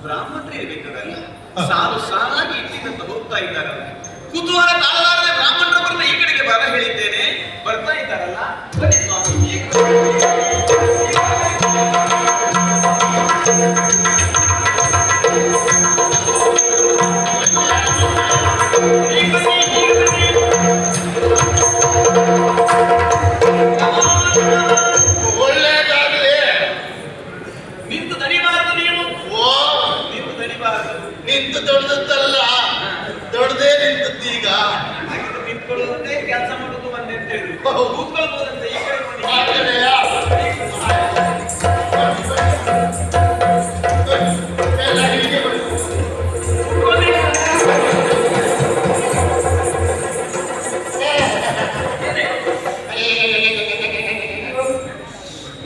ಬ್ರಾಹ್ಮಣರೇ ಇರಬೇಕಾಗಲ್ಲ, ಸಾಲು ಸಾಲಾಗಿ ಇಟ್ಟಿದಂತ ಹೋಗ್ತಾ ಇದ್ದಾರಲ್ಲ. ಕುತೂಹಲ ತಾಳಲಾರದೆ ಬ್ರಾಹ್ಮಣರವರನ್ನ ಈ ಕಡೆಗೆ ಬರ ಹೇಳಿದ್ದೇನೆ, ಬರ್ತಾ ಇದ್ದಾರಲ್ಲ. ಬನ್ನಿ ಸ್ವಾಮಿ. ಒಳ್ಳೆದಾಗಲಿ. ನಿಂತು ದಣಿಬಾರದು ನೀವು. ನಿಂತು ದಣಿಬಾರದು. ನಿಂತು ದೊಡ್ಡದಲ್ಲ, ದೊಡ್ಡದೇ ನಿಂತದ್ದು ಈಗ. ನಿಂತ್ಕೊಳ್ಳೋದೇ ಕೆಲಸ ಮಾಡೋದು ಒಂದೇ ಅಂತ ಹೇಳಿ ಕೂತ್ಕೊಳ್ಬೋದಂತೆ. ಈ ಕಡೆ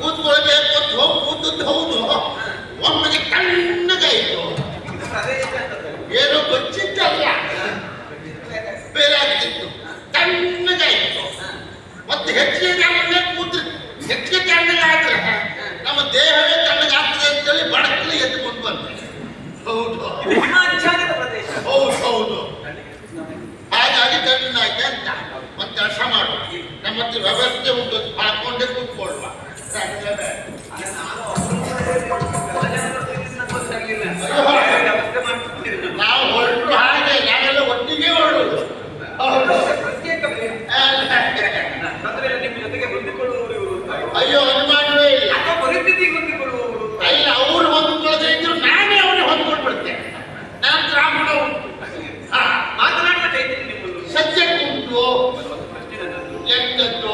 ಕೂತ್ಕೊಳ್ಬೇಕು ಅಂತ ಹೋಗಿ ಕೂತದ್ದು ಹೌದು. ಒಮ್ಮೆಗೆ ತಣ್ಣಗಾಯ್ತು. ಏನೋ ಗೊತ್ತಿದ್ದಲ್ಲ, ಬೇರೆ ಆಗ್ತಿತ್ತು. ತಣ್ಣಗಾಯ್ತು. ಮತ್ತೆ ಹೆಚ್ಚಿಗೆ ತಣ್ಣಗೆ ಕೂತ್ರೆ, ಹೆಚ್ಚಿಗೆ ತಣ್ಣಗಾದ್ರೆ ನಮ್ಮ ದೇಹವೇ ತಣ್ಣಗಾಗ್ತದೆ ಅಂತೇಳಿ ಬಡಕಲಿ ಎದ್ದುಕೊಂಡು ಬಂದೆ. ಹೌದು ಹೌದು ಹೌದು. ಹಾಗಾಗಿ ತಣ್ಣಾಯ್ತು ಅಂತ ಒಂದು ಕೆಲಸ ಮಾಡು. ನಮ್ಮ ಹತ್ರ ವ್ಯವಸ್ಥೆ ಉಂಟು, ಹಾಕೊಂಡೇ ಕೂತ್ಕೊಳ್ವ. ನಾವು ಹೊರಟು ಹಾಗೆ ನಾವೆಲ್ಲ ಒಟ್ಟಿಗೆ ಹೊರಡುದು. ನಿಮ್ಮ ಜೊತೆಗೆ ಹೊಂದಿಕೊಳ್ಳುವವರು ಇವರು. ಅಯ್ಯೋ ಅನುಮಾನವೇ ಇಲ್ಲ. ಪರಿಸ್ಥಿತಿ ಹೊಂದಿಕೊಳ್ಳುವವರು ಅಲ್ಲ, ಅವ್ರು ಹೊಂದ್ಕೊಳ್ಳದೆ ಇದ್ರು ನಾನೇ ಅವ್ರಿಗೆ ಹೊಂದ್ಕೊಂಡ್ಬಿಡ್ತೇನೆ. ನಾನು ಬ್ರಾಹ್ಮಣ ಉಂಟು, ಮಾತನಾಡುವ ಚೈತನ್ಯ ನಿಮ್ಮದು ಸದ್ಯಕ್ಕೆ ಉಂಟು. ಎಂತದ್ದು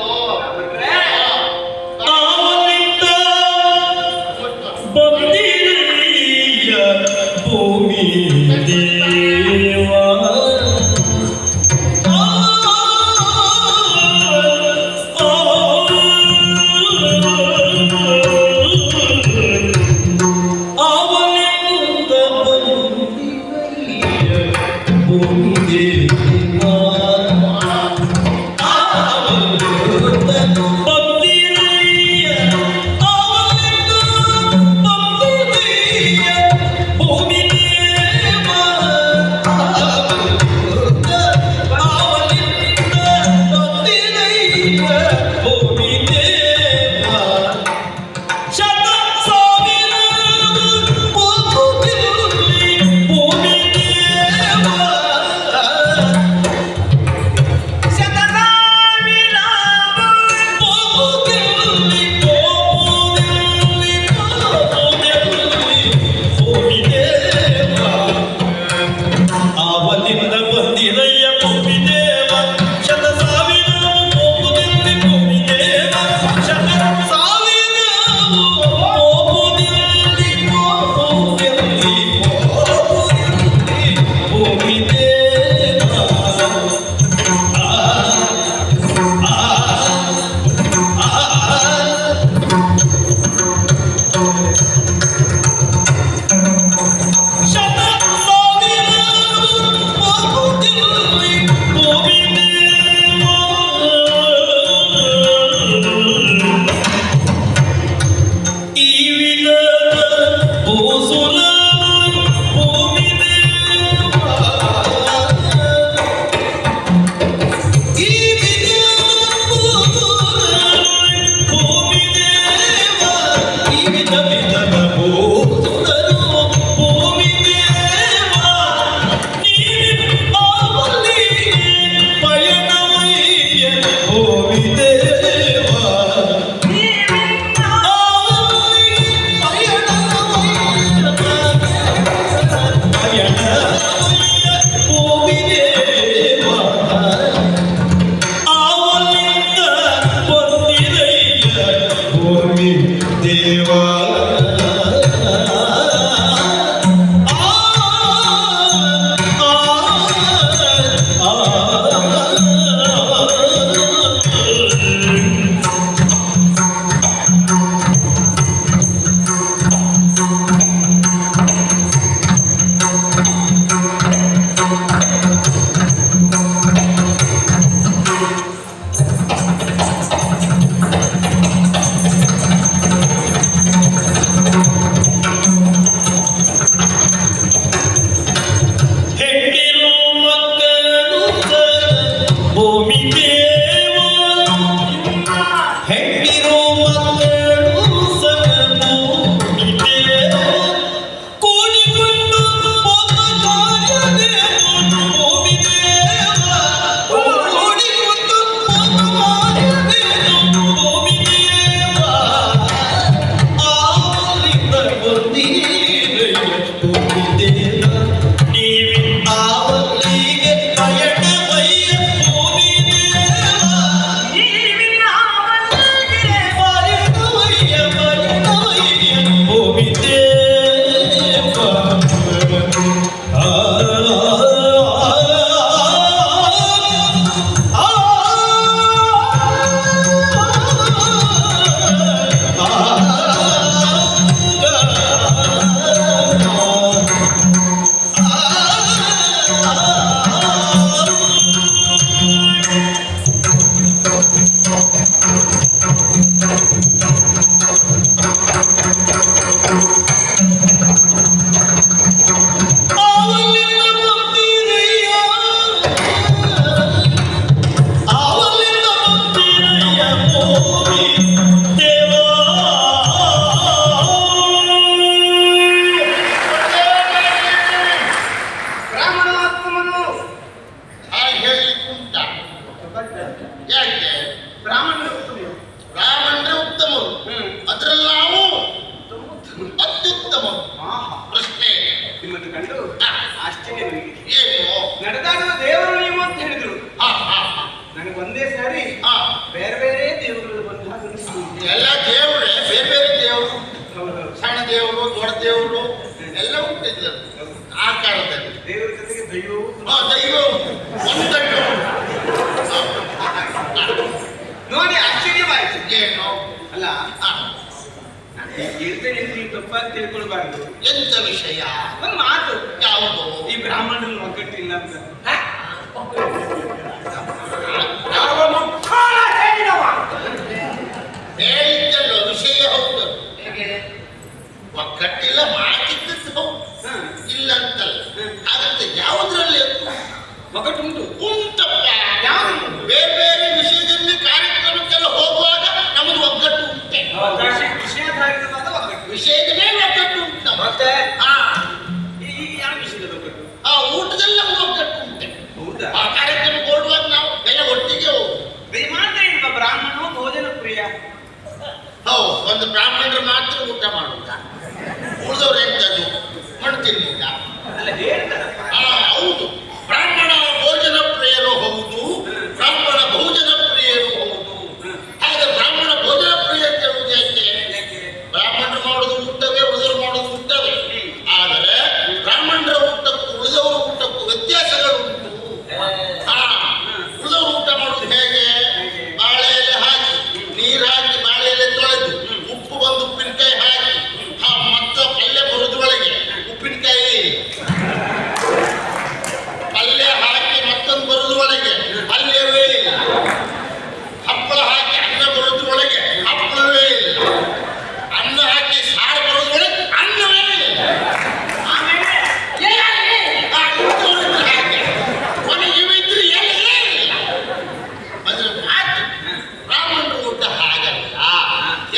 ಬ್ರಾಹ್ಮಣಾತ್ಮನು ಹಾಗೆ ಹೇಳಲಿಕ್ಕುಂಟ. ಯಾಕೆ ಬ್ರಾಹ್ಮಣರು ಉತ್ತಮರು. ಬ್ರಾಹ್ಮಣರೇ ಉತ್ತಮರು, ಅದ್ರಲ್ಲಿ ನಾವು ಅತ್ಯುತ್ತಮರು. ಆಹಾ. ಪ್ರಶ್ನೆ ನಿಮ್ಮನ್ನು ಕಂಡು ಆಶ್ಚರ್ಯ ನನಗೆ. ಏನು? ನಡೆದಾಡುವ ದೇವರು ನೀವು ಅಂತ ಹೇಳಿದ್ರು. ಹಾ ಹಾ ಹಾ ನನಗೆ ಒಂದೇ ಸಾರಿ ಹಾ. ಬೇರೆ ಬೇರೆ ದೇವರುಗಳು ಬಂದ ಹಾಗೆ ಅನಿಸ್ತು. ಎಲ್ಲ ದೇವರೇ ಬೇರೆ ಬೇರೆ ದೇವರು, ಹೌದು. ಸಣ್ಣ ದೇವರು ದೊಡ್ಡ ದೇವರು ಎಲ್ಲ ಹುಟ್ಟಿದ್ರು ಆ ಕಾಲದಲ್ಲಿ. ದೇವರ ಜೊತೆಗೆ ದೈವವು ಹಾ, ದೈವ ಒಂದನ್ನು ನೋಡಿ ಆಶ್ಚರ್ಯವಾಯಿತು. ಏನು? ಅಲ್ಲ ಹಾ, ನಾನು ಹೇಳ್ತೇನೆ ಅಂತ ನೀವು ತಪ್ಪಾಗಿ ತಿಳ್ಕೊಳ್ಬಾರ್ದು. ಎಂತ ವಿಷಯ? ಒಂದು ಮಾತು, ಯಾವುದು? ಈ ಬ್ರಾಹ್ಮಣರಲ್ಲಿ ಒಗ್ಗಟ್ಟಿಲ್ಲ ಅಂತ. ಹೇಳಿದ್ದಲ್ಲ ವಿಷಯ ಹೌದು. ಒಗ್ಗಟ್ಟಿಲ್ಲ ಮಾತಿದ್ದದ್ದು ಹೌದು, ಇಲ್ಲ ಅಂತಲ್ಲ. ಹಾಗಂತ ಯಾವುದ್ರಲ್ಲಿ ಒಗ್ಗಟ್ಟುಂಟು. ಉಂಟಪ್ಪ. ಯಾವುದು? ಬೇರೆ ಬೇರೆ ವಿಷಯದಲ್ಲಿ ಕಾರ್ಯಕ್ರಮಕ್ಕೆಲ್ಲ ಹೋಗುವಾಗ ನಮ್ಮದು ಒಗ್ಗಟ್ಟು ಉಂಟೆ. ವಿಷಯಧಾರಿತವಾದ ಒಗ್ಗಟ್ಟು. ವಿಷಯದ ಮೇಲೆ ಒಗ್ಗಟ್ಟು ಉಂಟು ನಮ್ಮ. ಮತ್ತೆ ಹಾ, ಈ ಯಾವ ವಿಷಯದ ಒಗ್ಗಟ್ಟು? ಆ ಊಟದಲ್ಲಿ ನಮ್ದು ಒಗ್ಗಟ್ಟು ಉಂಟೆ. ಹೌದಾ? ಆ ಕಾರ್ಯಕ್ರಮಕ್ಕೆ ಹೋಗುವಾಗ ನಾವು ಎಲ್ಲ ಒಟ್ಟಿಗೆ ಹೋಗುದು. ದಯಮಾಡಿ ನಿಮ್ಮ ಬ್ರಾಹ್ಮಣನು ಭೋಜನ ಪ್ರಿಯ. ಹೌದು, ಒಂದು ಬ್ರಾಹ್ಮಣರು ಮಾತ್ರ ಊಟ ಮಾಡುತ್ತ, ಉಳಿದವ್ರು ಎಂತದ್ದು ಮಣ್ಣು ತಿನ್ನಿಲ್ಲ. ಅಲ್ಲ ಹೇಳ್ತಾರಪ್ಪ. ಹೌದು, ಬ್ರಾಹ್ಮಣ ಭೋಜನ ಪ್ರಿಯರು ಹೌದು, ಬ್ರಾಹ್ಮಣ ಭೋಜನ ಪ್ರಿಯರು ಹೌದು. ಹಾಗೆ ಬ್ರಾಹ್ಮಣ ಭೋಜನ ಪ್ರಿಯ ಅಂತ ಹೇಳುವುದು ಯಾಕೆ? ಯಾಕೆ? ಬ್ರಾಹ್ಮಣರು ಮಾಡೋದು ಊಟವೇ, ಉಳಿದವರು ಮಾಡೋದು ಊಟವೇ. ಆದರೆ ಬ್ರಾಹ್ಮಣರ ಊಟಕ್ಕೂ ಉಳಿದವರ ಊಟಕ್ಕೂ ವ್ಯತ್ಯಾಸಗಳು ಉಂಟು. ಉಳಿದವರು ಊಟ ಮಾಡೋದು ಹೇಗೆ? ಬಾಳೆ ಎಲೆ ಹಾಕಿ, ನೀರು ಹಾಕಿ, ಬಾಳೆ ಎಲೆ ತೊಳೆದು, ಉಪ್ಪು ಬಂದು ಉಪ್ಪಿನಕಾಯಿ ಹಾಕಿ, ಮತ್ತೆ ಪಲ್ಯ ಬರುದ್ರೊಳಗೆ ಉಪ್ಪಿನಕಾಯಿ, ಪಲ್ಯ ಹಾಕಿ ಮತ್ತೊಂದು ಬರುದ್ರೊಳಗೆ ಪಲ್ಯವೇ ಇಲ್ಲ, ಹಪ್ಪಳ ಹಾಕಿ ಅನ್ನ ಬರುದ್ರೊಳಗೆ ಹಪ್ಪಳವೇ ಇಲ್ಲ, ಅನ್ನ ಹಾಕಿ ಸಾರು ಬರುದ್ರೊಳಗೆ ಅನ್ನವೇ ಇಲ್ಲ. ಆಮೇಲೆ ಕೊನೆಗೆ ಇವಿದ್ರೆ ಎಲ್ಲೇ ಇಲ್ಲ. ಅದ್ರ ಮಾತು ಬ್ರಾಹ್ಮಣರು ಊಟ ಹಾಗಲ್ಲ.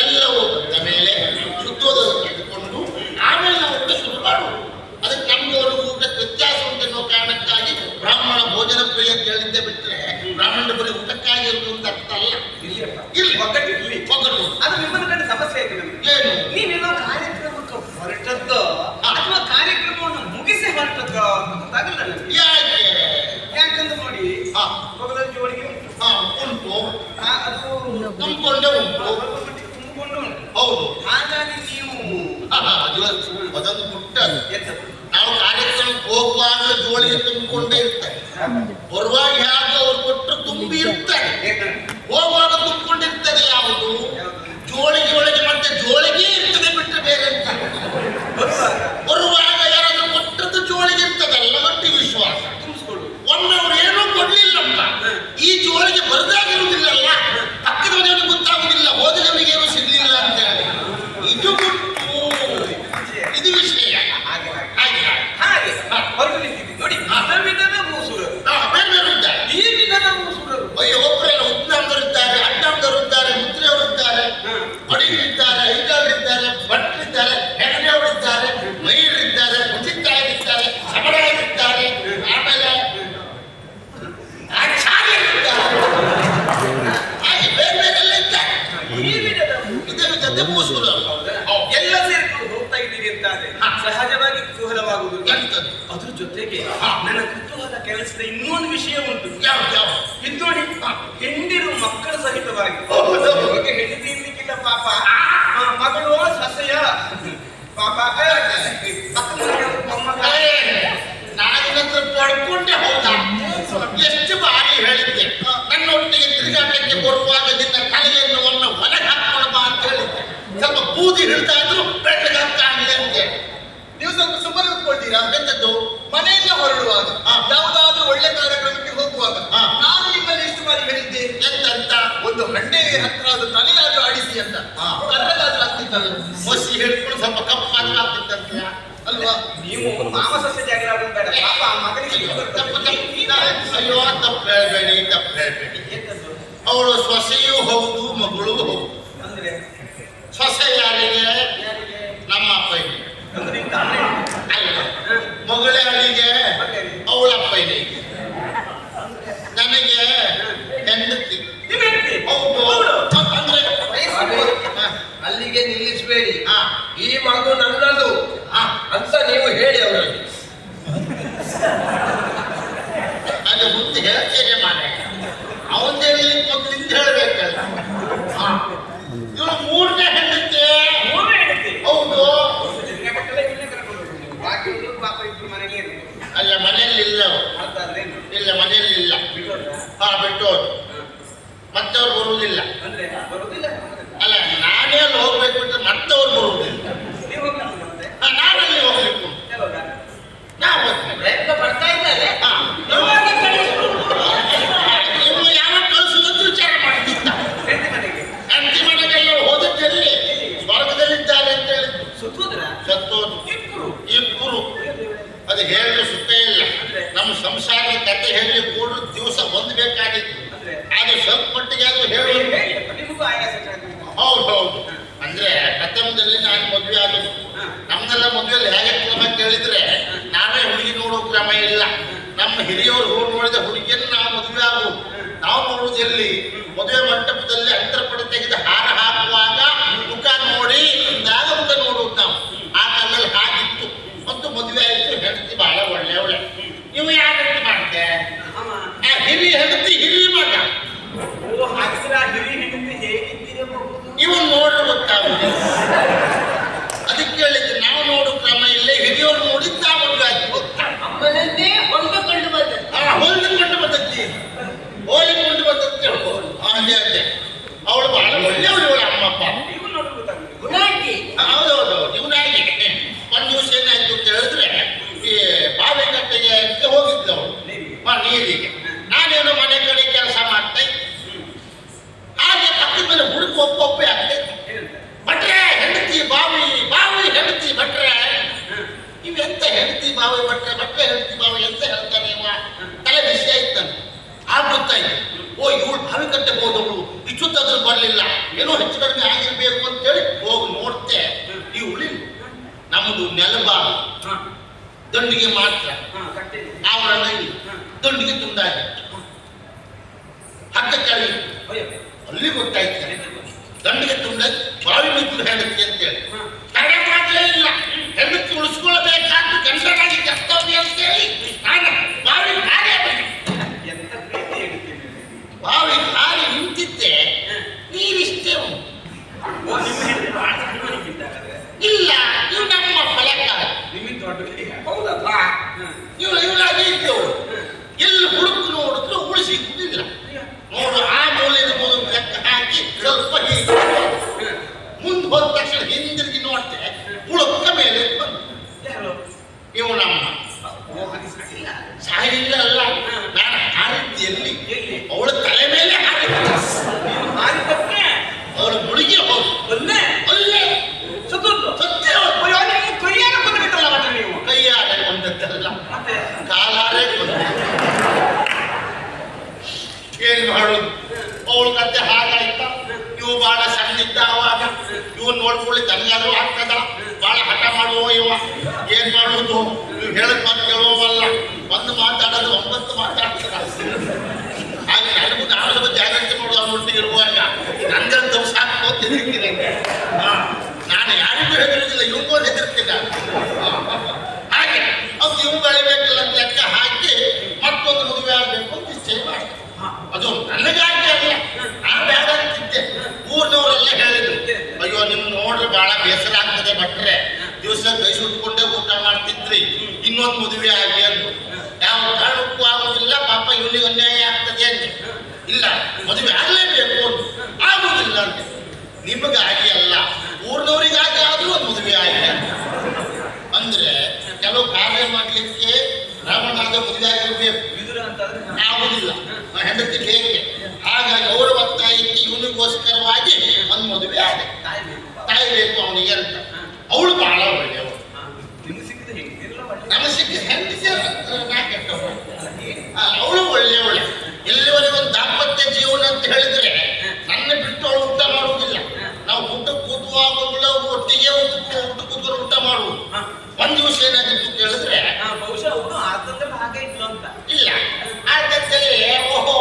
ಎಲ್ಲವೂ ಬಂದ ಮೇಲೆ ಶುದ್ಧೋದರ ತೆಗೆದುಕೊಂಡು ಆಮೇಲೆ ನಾವು ಊಟ ಶುರು ಮಾಡುವುದು. ಅದಕ್ಕೆ ನಮ್ಗೆ ಒಂದು ಊಟಕ್ಕೆ ವ್ಯತ್ಯಾಸ ಉಂಟೆನ್ನೋ ಕಾರಣಕ್ಕಾಗಿ ಬ್ರಾಹ್ಮಣ ಭೋಜನ ಪ್ರಿಯ ಅಂತ ಹೇಳಿದ್ದೆ ಬಿಟ್ರೆ ಬ್ರಾಹ್ಮಣರ ಬರೀ ಊಟಕ್ಕಾಗಿ ಇರುವುದು ಅಂತ ಅರ್ಥ ಅಲ್ಲ. ಇಲ್ಲಪ್ಪ. ಇಲ್ಲಿ ಒಗ್ಗಟ್ಟು ಇರ್ಲಿ. ಒಗ್ಗಟ್ಟು ಅದು ನಿಮ್ಮನ್ನ ಕಂಡು ಸಮಸ್ಯೆ ಆಯ್ತು ನಮ್ಗೆ. ಏನು? ನೀವೆಲ್ಲೋ ಕಾರ್ಯಕ್ರಮಕ್ಕೆ ಹೊರಟದ್ದು ಅಥವಾ ಕಾರ್ಯಕ್ರಮವನ್ನು ಮುಗಿಸಿ ಹೊರಟದ್ದು ಅಂತ ಗೊತ್ತಾಗಲ್ಲ ನನಗೆ. ಯಾಕೆ? ಯಾಕಂದ್ರೆ ನೋಡಿ, ಹಾ ಮೊಗಲ ಜೋಳಿಗೆ ಉಂಟು. ಹಾ ಉಂಟು, ಅದು ತುಂಬಿಕೊಂಡೇ ಉಂಟು. ಸ್ವಲ್ಪ ಮಟ್ಟಿಗೆ ತುಂಬಿಕೊಂಡು ಉಂಟು. ಹೌದು. ಹಾಗಾಗಿ ನೀವು ಅದೊಂದು ಪುಟ್ಟ ಎಂತ ನಾವು ಕಾರ್ಯಕ್ರಮಕ್ಕೆ ಹೋಗುವಾಗ ಜೋಳಿಗೆ ತುಂಬಿಕೊಂಡೇ ಇರ್ತಾರೆ, ಬರುವಾಗ ಹೇಗೆ ಅವ್ರು ಕೊಟ್ಟರು ತುಂಬಿ ಇರ್ತಾರೆ, ಹೋಗುವಾಗ ತುಂಬಿಕೊಂಡಿರ್ತದೆ. ಯಾವುದು? ಜೋಳಿಗೆ ಒಳಗೆ ಮತ್ತೆ ಜೋಳಿಗೆ ಇರ್ತದೆ ಬಿಟ್ಟರೆ ಬೇರೆ ಅಂತ. ಬರುವಾಗ ಯಾರಾದ್ರೂ ಕೊಟ್ಟದ್ದು ಜೋಳಿಗೆ ಇರ್ತದಲ್ಲ, ಗಟ್ಟಿ ವಿಶ್ವಾಸ. ತುಂಬಿಸ್ಕೊಳ್ಳು. ಒಮ್ಮೆ ಅವ್ರು ಏನೂ ಕೊಡ್ಲಿಲ್ಲಪ್ಪ, ಈ ಜೋಳಿಗೆ ಬರದಾಗಿರುವುದಿಲ್ಲಲ್ಲ, ಪಕ್ಕದ ಮನೆಯವನಿಗೆ ಗೊತ್ತಾಗುದಿಲ್ಲ, ಹೋದವನಿಗೆ ಏನೂ ಸಿಗ್ಲಿಲ್ಲ ಅಂತ ಹೇಳಿ. ಇದು ಗುಟ್ಟು, ಇದು ವಿಷಯ. ಹಾಗೆ ಹಾಗೆ ಹಾಗೆ ಹೊರಟು ನಿಂತಿದ್ದೀವಿ ನೋಡಿ. ವಿಧದ ಭೂಸುರರು, ಬೇರೆ ಬೇರೆ ಇದ್ದಾರೆ. ಈ ವಿಧದ ಭೂಸುರರು. ಅಯ್ಯೋ, ಒಬ್ಬರೆಲ್ಲ ಉದ್ನಾಮದವರು ಇದ್ದಾರೆ, ಅಡ್ನಾಮದವರು ಇದ್ದಾರೆ, ಮುದ್ರೆಯವರು ಇದ್ದಾರೆ, ಬಡಿಗರಿದ್ದಾರೆ, ಐದಾಳರಿದ್ದಾರೆ, ಭಟ್ರಿದ್ದಾರೆ, ಹೆಗಡೆಯವರಿದ್ದಾರೆ, ಮೈಯರಿದ್ದಾರೆ, ಮುಜಿತಾಯರಿದ್ದಾರೆ, ಸಮರಾಯರಿದ್ದಾರೆ, ಆಮೇಲೆ ಆಚಾರ್ಯರಿದ್ದಾರೆ. ಹಾಗೆ ಬೇರೆ ಬೇರೆ ಎಲ್ಲ ಇದ್ದಾರೆ. ಈ ವಿಧದ ಇದೇ ವಿಧದ ಭೂಸುರರು. ಎಲ್ಲ ಸೇರ್ಕೊಂಡು ಹೋಗ್ತಾ ಇದ್ದೀವಿ ಅಂತಾದ್ರೆ ಸಹಜವಾಗಿ ಕುತೂಹಲವಾಗುವುದು. ಎಂತದ್ದು? ಅದ್ರ ಜೊತೆಗೆ ನನ್ನ ಕುತೂಹಲ ಕೆಲಸದ ಇನ್ನೊಂದು ವಿಷಯ ಉಂಟು. ಯಾವ? ಇದು ನೋಡಿ, ಹೆಂಡಿರು ಮಕ್ಕಳ ಸಹಿತವಾಗಿ ಹೆಂಡತಿ ಇರ್ಲಿಕ್ಕಿಲ್ಲ ಪಾಪ. ಮಗಳು ಸಸ್ಯ ಪಾಪ, ಪಕ್ಕ ಮನೆಯವರು ಮೊಮ್ಮಗ ಮನೆಗೆ ಬರುವಾಗ ನಿನ್ನ ತಲೆಯನ್ನು ಒಮ್ಮೆ ಹೊರಗೆ ಹಾಕೋಣ ಬಾ ಅಂತ ಹೇಳಿದ್ದೆ. ಸ್ವಲ್ಪ ಬೂದಿ ಹಿಡ್ತಾ ಇದ್ರು ಬೆಳ್ಳಗಾಗ್ತ ಆಗ್ಲಿ ಅಂತೇಳಿ. ನೀವು ಸ್ವಲ್ಪ ಸುಮ್ಮನೆ ಕೂತ್ಕೊಳ್ತೀರಾ? ಎಂತದ್ದು? ಮನೆಯಿಂದ ಹೊರಡುವಾಗ ಹಾ. ಯಾವುದಾದ್ರೂ ಒಳ್ಳೆ ಕಾರ್ಯಕ್ರಮಕ್ಕೆ ಹೋಗುವಾಗ ಹಾ. ನಾನು ನಿಮ್ಮಲ್ಲಿ ಎಷ್ಟು ಬಾರಿ ಹೇಳಿದ್ದೆ, ಎಂತಂತ? ಒಂದು ಹಂಡೆ ಹತ್ರ ಅದು ತಲೆಯಾದ್ರೂ ಆಡಿಸಿ ಅಂತ. ಹಾ. ಕರ್ರಗಾದ್ರೂ ಆಗ್ತಿತ್ತಲ್ಲ ಮೊಸಿ ಹಿಡ್ಕೊಂಡು ಸ್ವಲ್ಪ ಕಪ್ಪು ಮಾತ್ರ ಆಗ್ತಿತ್ತಂತ ಅಲ್ವಾ? ನೀವು ಮಾಂಸಸ್ಯ ಜಾಗ ಬೇಡ ಪಾಪ ಆ ಮಗನಿಗೆ ಇದು ಬರ್ತದೆ. ತಪ್ಪು ತಪ್ಪು. ಅಯ್ಯೋ ತಪ್ಪು ಹೇಳ್ಬೇಡಿ, ತಪ್ಪು ಹೇಳ್ಬೇಡಿ. ಎಂತದ್ದು? ಅವಳು ಸೊಸೆಯೂ ಹೌದು, ಮಗಳು ಹೌದು. ಅಂದ್ರೆ ಸೊಸೆ ಯಾರಿಗೆ? ಯಾರಿಗೆ? ನಮ್ಮ ಅಪ್ಪನಿಗೆ. ಅಂದ್ರೆ ಇಂತ ಅಣ್ಣ ಅಲ್ಲ, ಮಗಳ ಯಾರಿಗೆ? ಅವಳ ಅಪ್ಪನಿಗೆ. ನನಗೆ ಹೆಂಡತಿ. ನಿಮ್ಮ ಹೆಂಡತಿ? ಹೌದು. ಅಂದ್ರೆ ಅಲ್ಲಿಗೆ ನಿಲ್ಲಿಸಬೇಡಿ. ಹಾ. ಈ ಮಗು ನನ್ನದು ಹಾ. ಅಂತ ನೀವು ಹೇಳಿ ಅವರಲ್ಲಿ. ಅದು ಮುಂದೆ ಹೇಳ್ತೇನೆ ಮಾರೆ. ಅವನ್ನೆಲ್ಲಿ ಮೊದಲಿಂದ ಹೇಳ್ಬೇಕಲ್ಲ. ಹಾ. ಇವಳು ಮೂರನೇ ಹೆಂಡತಿ. ಮೂರನೇ ಹೆಂಡತಿ? ಹೌದು. ಲೆಕ್ಕಕ್ಕೆಲ್ಲ ಇವನ್ನೇ ಕರ್ಕೊಂಡು ಹೋಗುದು ನೀವು. ಬಾಕಿ ಉಳಿದವ್ರು ಪಾಪ ಇಬ್ರು ಮನೆಗೆ ಇರೋದು. ಅಲ್ಲ, ಮನೆಯಲ್ಲಿ ಇಲ್ಲ ಅವ್ರು. ಅರ್ಥ ಆದ್ರೇನು? ಇಲ್ಲ, ಮನೆಯಲ್ಲಿ ಇಲ್ಲ. ಬಿಟ್ಟೋದ್ರಾ? ಹಾ, ಬಿಟ್ಟೋರು. ಮತ್ತೆ ಅವ್ರು ಬರುವುದಿಲ್ಲ. ಅಂದ್ರೆ ಬರುದಿಲ್ಲ. ಅಲ್ಲ, ನಾನೇ ಅಲ್ಲಿ ಹೋಗ್ಬೇಕು ಅಂತ ಮತ್ತವ್ರು ಬರುವುದಿಲ್ಲ. ನೀವು ಹೋಗ್ಲಿಕ್ಕೆ ಮತ್ತೆ ನಾನಲ್ಲಿ ಹೋಗ್ಲಿಕ್ಕೆ ಯಾವಾಗ? ನಾವು ಹೋಗ್ತೇವೆ. ಪ್ರಯತ್ನ ಪಡ್ತಾ ಇದ್ದಾರೆ. ಹಾ. ಯಾವಾಗ ಕಳಿಸ್ರು? ನೀವು ಯಾವಾಗ ಕಳಿಸುವುದಂತ ವಿಚಾರ ಮಾಡ್ತಿದ್ದ. ಹೆಂಡತಿ ಮನೆಗೆ ಹೆಂಡತಿ ಮನೆಗೆಲ್ಲ ಹೋದದ್ದೆಲ್ಲಿ ಸ್ವರ್ಗದಲ್ಲಿದ್ದಾರೆ ಅಂತ ಹೇಳಿದ್ರು. ಸುತ್ತುದ್ರ ಸತ್ತೋದು ಇಬ್ರು. ಇಬ್ಬರು. ಅದು ಹೇಳಲು ಸುತ್ತೇ ಇಲ್ಲ. ನಮ್ಮ ಸಂಸಾರದ ಕಥೆ ಹೇಳಿ ಕೂಡ ದಿವಸ ಹೊಂದಬೇಕಾಗಿತ್ತು. ಅಂದ್ರೆ ಅದು ಸ್ವಲ್ಪ ಮಟ್ಟಿಗೆ ಅದು ಹೇಳಿ. ಹೇಳಿ ನಿಮಗೂ ಆಯಾಸ ಆಗ್ತದೆ. ಹೌದು ಹೌದು. ಅಂದ್ರೆ ಪ್ರಥಮದಲ್ಲಿ ನಾನು ಮದುವೆ ಆದದ್ದು. ನಮ್ದೆಲ್ಲ ಮದುವೆಯಲ್ಲಿ ಹೇಗೆ ಕ್ರಮ ಕೇಳಿದ್ರೆ ನಾವೇ ಹುಡುಗಿ ನೋಡೋ ಕ್ರಮ ಇಲ್ಲ. ನಮ್ಮ ಹಿರಿಯವರು ಹೋಗಿ ನೋಡಿದ ಹುಡುಗಿಯನ್ನು ನಾವು ಮದುವೆ ಆಗುವುದು. ನಾವು ನೋಡುವುದು ಎಲ್ಲಿ? ಮದುವೆ ಮಂಟಪದಲ್ಲಿ ಅಂತರ್ಪಡೆ ತೆಗೆದು ಹಾರ ಹಾಕುವಾಗ ಮುಖ ನೋಡಿ ಇಂದಾಗ ಮುಖ ನೋಡುವುದು ನಾವು. ಆ ಕಾಲದಲ್ಲಿ ಹಾಗಿತ್ತು. ಮತ್ತು ಮದುವೆ ಆಯಿತು, ಹೆಂಡತಿ ಬಹಳ ಒಳ್ಳೆಯವಳೆ. ನೀವು ಯಾರು ಹೆಂಡತಿ ಮಾಡ್ತೆ? ಅಮ್ಮ ಆ ಹಿರಿಯ ಹೆಂಡತಿ ಹಿರಿಯ ಮಗ. ಓ ಹಾಗಿದ್ರೆ ಆ ಹಿರಿಯ ಹೆಂಡತಿ ಹೇಗಿದ್ದಿರಬಹುದು? ಇವನು ನೋಡಲು ಗೊತ್ತಾಗುದಿಲ್ಲ. ಅದಕ್ಕೆ ಹೇಳಿದ್ರೆ ನಾವು ನೋಡೋ ಕ್ರಮ ಇಲ್ಲೇ. ಹಿರಿಯವರು ನೋಡಿದ್ದು ನಾವು ಮದುವೆ ಆಗಿ ಅಮ್ಮನನ್ನೇ ಹೊಂದಿಕೊಂಡು ಬಂದದ್ದು. ಹೋಲಿಕೊಂಡು ಬಂದದ್ದಿ. ಹೋಲಿಕೊಂಡು ಬಂದದ್ದು ಹೇಳ್ಬೋದು. ಅದೇ ಅದೇ. ಅವಳು ಬಹಳ ಒಳ್ಳೆಯವಳು. ಇವಳು ಅಮ್ಮಪ್ಪ. ನೀವು ನೋಡಲು ಗೊತ್ತಾಗುದಿಲ್ಲ. ಗುಣಾಟಿ. ಹೌದೌದು. ಇವನಾಗಿ ಒಂದು ದಿವಸ ಏನಾಯ್ತು ಅಂತ ಹೇಳಿದ್ರೆ ಈ ಬಾವಿಕಟ್ಟೆಗೆ ಅಂತ ಹೋಗಿದ್ಲು ಅವಳು. ನೀರಿಗೆ. ನಾನೇನು ಮನೆ ಕಡೆ ಕೆಲಸ ಮಾಡ್ತಾ ಇದ್ದೆ. ಹಾಗೆ ಪಕ್ಕದ ಮೇಲೆ ಹುಡುಗ ಒಪ್ಪೊಪ್ಪೆ ಆಗ್ತೈತೆ. ಏನಂತ? ಭಟ್ರೆ ಹೆಂಡತಿ ಬಾವಿ, ಬಾವಿ ಹೆಂಡತಿ ಭಟ್ರೆ. ಇವೆಂತ ಹೆಂಡತಿ ಬಾವಿ ಭಟ್ರೆ, ಭಟ್ರೆ ಹೆಂಡತಿ ಬಾವಿ ಎಂತ ಹೇಳ್ತಾನೆ ಇವ? ತಲೆ ಬಿಸಿ ಆಯ್ತು ನನಗೆ. ಆಗ ಗೊತ್ತಾಯ್ತು, ಓ ಇವಳು ಬಾವಿ ಕಟ್ಟೆ ಹೋದವಳು, ಇಷ್ಟೊತ್ತಾದ್ರೂ ಬರಲಿಲ್ಲ, ಏನೋ ಹೆಚ್ಚು ಕಡಿಮೆ ಆಗಿರ್ಬೇಕು ಅಂತೇಳಿ ಹೋಗಿ ನೋಡ್ತೆ. ಈ ಉಳಿಲು ನಮ್ಮದು ನೆಲಬಾವಿ, ಹಾ ದಂಡಿಗೆ ಮಾತ್ರ. ಹಾ ಕಟ್ಟಿದೆ. ಆವರಣ ಇಲ್ಲ, ದಂಡಿಗೆ ತುಂಡಾಗಿ ಹಗ್ಗ ಕೆಳಗೆ. ಅಯ್ಯೋ ಅಲ್ಲಿ ಗೊತ್ತಾಯ್ತು ದಂಡಿಗೆ ತುಂಡಾಗಿ ಬಾವಿ ಮಿತ್ರ ಹೆಂಡತಿ ಅಂತೇಳಿ. ಕಡೆ ಮಾತ್ರ ಇಲ್ಲ, ಹೆಂಡತಿ ಉಳಿಸ್ಕೊಳ್ಬೇಕಾದ್ದು ಗಂಡನಾಗಿ ಕರ್ತವ್ಯ ಅಂತೇಳಿ ನಾನು ಬಾವಿ ಹಾಗೆ ಎಂತ ಪ್ರೀತಿ ಹೇಳ್ತೀನಿ. ಬಾವಿ ಹಾರಿ ನಿಂತಿದ್ದೆ. ನೀರಿಷ್ಟೇ ಉಂಟು. ಓ ನಿಮ್ಮ ಹೆಂಡತಿ ಬಹಳ ಸಣ್ಣವನಿಗಿದ್ದಾಳೆ. ಇಲ್ಲ, ಇವು ನಮ್ಮ ಫಲಕ. ನಿಮ್ಮಿಂದ ದೊಡ್ಡ ಹೌದಪ್ಪ. ಇವಳಾಗಿ ಇದ್ದವಳು. ಎಲ್ಲಿ ಹುಡುಕು ನೋಡಿದ್ರು ಉಳಿಸಿಲ್ಲ. ನೋಡು, ಆ ಮೂಲೆಯ ಮೂಲಕ ಲೆಕ್ಕ ಹಾಕಿ ಸ್ವಲ್ಪ ಹೀಗೆ ಮುಂದೆ ಹೋದ ತಕ್ಷಣ ಹಿಂದಿರುಗಿ ನೋಡ್ತೆ, ಹುಡುಕ ಮೇಲೆ ಬಂದು. ಯಾರು? ಇವು ನಮ್ಮ ಓ ಹಾಗೆ ಸಾಕಿಲ್ಲ. ಸಾಯಿಲ್ಲ ಅಲ್ಲ, ನಾನು ಹಾರಿದ್ದು ಎಲ್ಲಿ? ಎಲ್ಲಿ? ಅವಳ ತಲೆ ಮೇಲೆ ಹಾರಿದ್ದೆ. ನೀನು ಹಾರಿದ್ದಕ್ಕೆ ಅವಳು ಮುಳುಗಿ ಹೋದು. ಒಂದೇ ಅಲ್ಲೇ ಸುತ್ತುದು. ಸತ್ಯ ಅವಳು. ಅಯ್ಯೋ ನೀವು ಕೈಯಾಗ ಬಂದ್ಬಿಟ್ಟಲ್ಲ ಮತ್ತೆ ನೀವು. ಕೈಯಾರೆ ಬಂದದ್ದಲ್ಲ, ಮತ್ತೆ ಕಾಲಾರೆ ಬಂದ. ಏನ್ ಮಾಡೋದು? ಅವಳು ಕತ್ತೆ ಹಾಗಾಯ್ತ. ಇವು ಬಹಳ ಸಣ್ಣಿದ್ದ ಅವಾಗ. ಇವ್ ನೋಡ್ಕೊಳ್ಳಿ ತನಗಾದ್ರೂ ಆಗ್ತದ. ಬಹಳ ಹಠ ಮಾಡುವ ಇವ. ಏನ್ ಮಾಡುವುದು? ನೀವು ಹೇಳದ್ ಮಾತು ಕೇಳುವಲ್ಲ. ಒಂದು ಮಾತಾಡೋದು 9 ಮಾತಾಡ್ತಾರ. ಹಾಗೆ ನನಗೂ ನಾನು ಸ್ವಲ್ಪ ಜಾಗ್ರತೆ ಮಾಡೋದು ಅವನೊಟ್ಟಿಗೆ ಇರುವಾಗ. ನಂದಂತೂ ಸಾಕು ಅಂತ ಹೆದರ್ತೀನಿ. ನಾನು ಯಾರಿಗೂ ಹೆದರುದಿಲ್ಲ, ಇವಕ್ಕೂ ಹೆದರ್ತೀನಿ. ಹಾಗೆ ಅದು ಇವು ಬೆಳಿಬೇಕಲ್ಲ ಅಂತ ಲೆಕ್ಕ ಹಾಕಿ ಮತ್ತೊಂದು ಮದುವೆ ಆಗ್ಬೇಕು ಅಂತ ನಿಶ್ಚಯ ಮಾಡಿ. ಅದು ನನಗಾಗಿ ಅಲ್ಲ, ನಾನು ಬೇಡ ಅಂತಿದ್ದೆ. ಊರಿನವರೆಲ್ಲ ಹೇಳಿದ್ರು, ಅಯ್ಯೋ ನಿಮ್ ನೋಡ್ರೆ ಬಹಳ ಬೇಸರ ಆಗ್ತದೆ ಭಟ್ರೆ, ದಿವಸ ಕೈ ಸುಟ್ಕೊಂಡೇ ಊಟ ಮಾಡ್ತಿದ್ರಿ, ಇನ್ನೊಂದು ಮದುವೆ ಆಗಿ ಅಂದ್ರು. ಯಾವ ಕಾರಣಕ್ಕೂ ಆಗೋದಿಲ್ಲ, ಪಾಪ ಇವನಿಗೆ ಅನ್ಯಾಯ ಆಗ್ತದೆ ಅಂತ. ಇಲ್ಲ ಮದುವೆ ಆಗ್ಲೇಬೇಕು ಅಂತ. ಆಗುದಿಲ್ಲ ಅಂತ. ನಿಮಗಾಗಿ ಅಲ್ಲ, ಊರ್ನವರಿಗಾಗಿ ಆದ್ರೂ ಒಂದು ಮದುವೆ ಆಗಿದೆ ಅಂದ್ರೆ ಕೆಲವು ಕಾರ್ಯ ಮಾಡ್ಲಿಕ್ಕೆ ರಾವಣಾದ ಮದುವೆ ಆಗಿರ್ಬೇಕು. ವಿದುರ ಅಂತಂದ್ರೆ ಆಗುದಿಲ್ಲ, ಹೆಂಡತಿ ಬೇಕೆ. ಹಾಗಾಗಿ ಅವರ ಒತ್ತಾಯಕ್ಕೆ ಇವನಿಗೋಸ್ಕರವಾಗಿ ಒಂದು ಮದುವೆ ಆಗಿದೆ. ತಾಯಿ ಬೇಕು ಅವನಿಗೆ ಅಂತ. ಅವಳು ಬಹಳ ಒಳ್ಳೆಯವಳು. ನಿಮ್ಗೆ ಸಿಕ್ಕಿದ ಹೆಂಗಿರಲ್ಲ ಒಳ್ಳೆ ನಮ್ಮ ಸಿಕ್ಕ ಹೆಂಡತಿ ಅವಳು ಒಳ್ಳೆಯವಳೆ. ಎಲ್ಲಿವರೆಗೆ ಒಂದು ದಾಂಪತ್ಯ ಜೀವನ ಅಂತ ಹೇಳಿದ್ರೆ ನನ್ನ ಬಿಟ್ಟು ಅವಳು ಊಟ ಮಾಡುವುದಿಲ್ಲ. ನಾವು ಊಟ ಕೂತುವಾಗಲೂ ಒಟ್ಟಿಗೆ ಊಟ ಕೂತ್ಕೊಂಡು ಊಟ ಮಾಡುವುದು. ಒಂದ್ ದಿವಸ ಏನಾಗಿತ್ತು ಕೇಳಿದ್ರೆ ಬಹುಶಃ ಅವನು ಅರ್ಥದಲ್ಲಿ ಹಾಗೆ ಇತ್ತು ಅಂತ ಇಲ್ಲ ಆದಲ್ಲಿ ಓಹೋ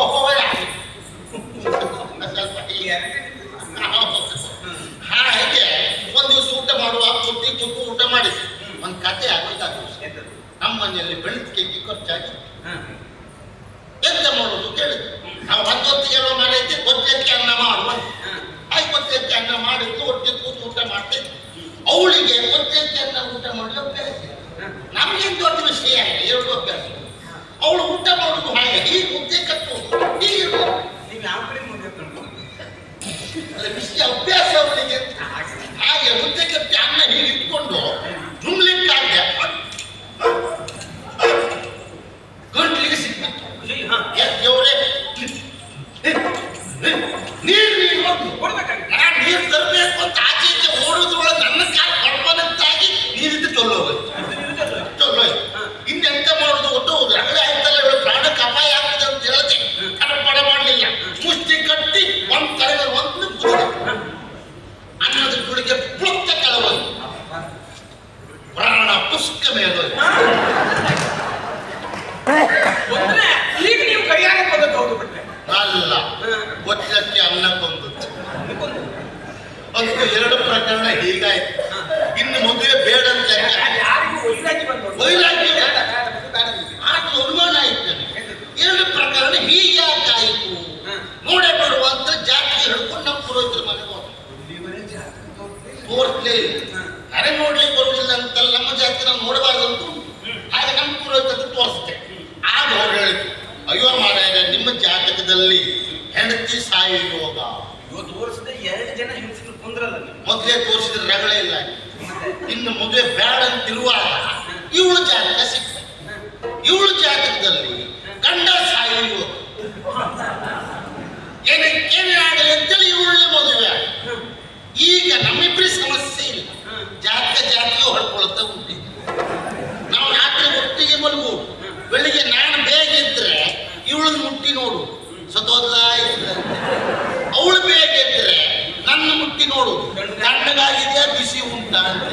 ಹಾಗೆ ಒಂದ್ ದಿವಸ ಊಟ ಮಾಡುವಾಗ ಕುಟ್ಟಿ ಕೂತು ಊಟ ಮಾಡಿಸಿ ಒಂದ್ ಕತೆ ಆಗ್ಬೇಕಾಗ್ತದೆ. ನಮ್ಮ ಮನೆಯಲ್ಲಿ ಬೆಳಗ್ಗೆ ಖರ್ಚಾಗಿ ಎಂತ ಮಾಡುದು ಕೇಳಿದ್ರು. ನಾವು ಹೊತ್ತಿಗೆಲ್ಲ ಮಾಡೈತಿ ಕೊಚ್ಚಕ್ಕೆ ಅನ್ನ ಮಾಡುವ. ಆಯ್ತು ಕೊಚ್ಚಕ್ಕೆ ಅನ್ನ ಮಾಡಿದ್ದು ಒಟ್ಟಿಗೆ ಕೂತು ಊಟ ಮಾಡ್ತೇವೆ. ಅವಳಿಗೆ ಕೊಚ್ಚಕ್ಕೆ ಅನ್ನ ಊಟ ಮಾಡಲು ಅಭ್ಯಾಸ. ನಮ್ಗೆ ದೊಡ್ಡ ವಿಷಯ ಎರಡು ಅಭ್ಯಾಸ. ಅವಳು ಊಟ ಮಾಡುದು ಹಾಗೆ ಹೀಗೆ ಮುದ್ದೆ ಕಟ್ಟುವುದು ಹೀಗೆ ನೀವು ಯಾವ ಕಡೆ ಮುಂದೆ ವಿಷಯ ಅಭ್ಯಾಸ ಅವಳಿಗೆ. ಹಾಗೆ ಮುದ್ದೆ ಕಟ್ಟಿ ಅನ್ನ ಹೀಗೆ ಇಟ್ಕೊಂಡು ತುಂಬಲಿಕ್ಕಾಗ್ದೆ ಗಂಟ್ಲಿಗೆ ಸಿಕ್ಕಿತ್ತು. ಅವರೇ ನಾನು ನೀರು ತರಬೇಕು ಅಂತ ಆಚೆ ಈಚೆ ಓಡೋದ್ರೊಳಗೆ ನನ್ನ ಕಾಲು ಕಡ್ಪನಂತಾಗಿ ನೀರಿದ್ದು ಚೊಲ್ಲೋಯ್ತು. ಇನ್ನೆಂತ ಮಾಡುದು ಒಟ್ಟು ರಗಳೆ ಆಯ್ತಲ್ಲ, ಇವಳು ಪ್ರಾಣಕ್ಕೆ ಅಪಾಯ ಆಗ್ತದೆ ಅಂತ ಹೇಳ್ತೆ. ಕಡಪಡ ಮಾಡಲಿಲ್ಲ, ಮುಷ್ಟಿ ಕಟ್ಟಿ ಒಂದ್ ಕರೆಗೆ ಒಂದು ಕುದಿದೆ ಅನ್ನೋದ್ರ ಗುಳಿಗೆ ಪುಕ್ಕ ಕಳವದು ಪ್ರಾಣ ಪುಷ್ಕ ಮೇಲೋಯ್ತು. ಈಗ ನೀವು ಕೈಯಾಗ ಕೊಂದದ್ದು ಹೌದು ಬಿಟ್ರೆ ಅಲ್ಲ, ಕೊಚ್ಚಕ್ಕೆ ಅನ್ನ ಕೊಂದದ್ದು. ಅದು ಎರಡು ಪ್ರಕರಣ ಹೀಗಾಯ್ತು. ಇನ್ನು ಮದುವೆ ಬೇಡ ಅಂತ ಅನುಮಾನ ಆಯ್ತು ನನಗೆ. ಎರಡು ಪ್ರಕರಣ ಹೀಗಾಯ್ತು. ನೋಡೇ ಬರುವ ಅಂತ ಜಾತಿ ಹಿಡ್ಕೊಂಡು ನಮ್ಮ ಪುರೋಹಿತರ ಮನೆಗೆ ಹೋದ. ತೋರಿಸ್ಲೇ ಅರೆ ನೋಡ್ಲಿಕ್ಕೆ ಬರುವುದಿಲ್ಲ ಅಂತಲ್ಲ, ನಮ್ಮ ಜಾತಿ ನಾವು ನೋಡಬಾರ್ದು ಅಂತ. ಹಾಗೆ ನಮ್ಮ ಪುರೋಹಿತ ತೋರಿಸ್ತೆ. ಆಗ ಅವ್ರು ಹೇಳಿದ್ರು, ಅಯ್ಯೋ ಮಾರಾಯ, ನಿಮ್ಮ ಜಾತಕದಲ್ಲಿ ಹೆಂಡತಿ ಸಾಯುವಾಗ ಇವತ್ತು ತೋರಿಸಿದ್ರೆ 2 ಜನ ಹೆಂಗಸರು ಕುಂದ್ರಲ್ಲ. ಮೊದಲೇ ತೋರಿಸಿದ್ರೆ ರಗಳೆ ಇಲ್ಲ. ಇನ್ನು ಮದುವೆ ಬೇಡ ಅಂತಿರುವಾಗ ಇವಳು ಜಾತಕ ಸಿಕ್ಕ. ಇವಳು ಜಾತಕದಲ್ಲಿ ಗಂಡ ಸಾಯುವ ಏನೇ ಆಗಲಿ ಅಂತೇಳಿ ಇವಳೇ ಮದುವೆ ಆಗ. ಈಗ ನಮ್ಮಿಬ್ಬರಿ ಸಮಸ್ಯೆ ಇಲ್ಲ, ಜಾತಿಯು ಹೊಡ್ಕೊಳ್ತಾ ಉಂಟು. ನಾವು ರಾತ್ರಿ ಒಟ್ಟಿಗೆ ಮಲಗು, ಬೆಳಿಗ್ಗೆ ನಾನು ಬೇಗ ಇದ್ರೆ ಇವಳನ್ನ ಮುಟ್ಟಿ ನೋಡು ಸತೋದ್ಲ ಇಲ್ಲ. ಅವಳು ಬೇಗ ಇದ್ರೆ ನನ್ನ ಮುಟ್ಟಿ ನೋಡು ತಣ್ಣಗಾಗಿದೆಯಾ ಬಿಸಿ ಉಂಟಾ ಅಂತ.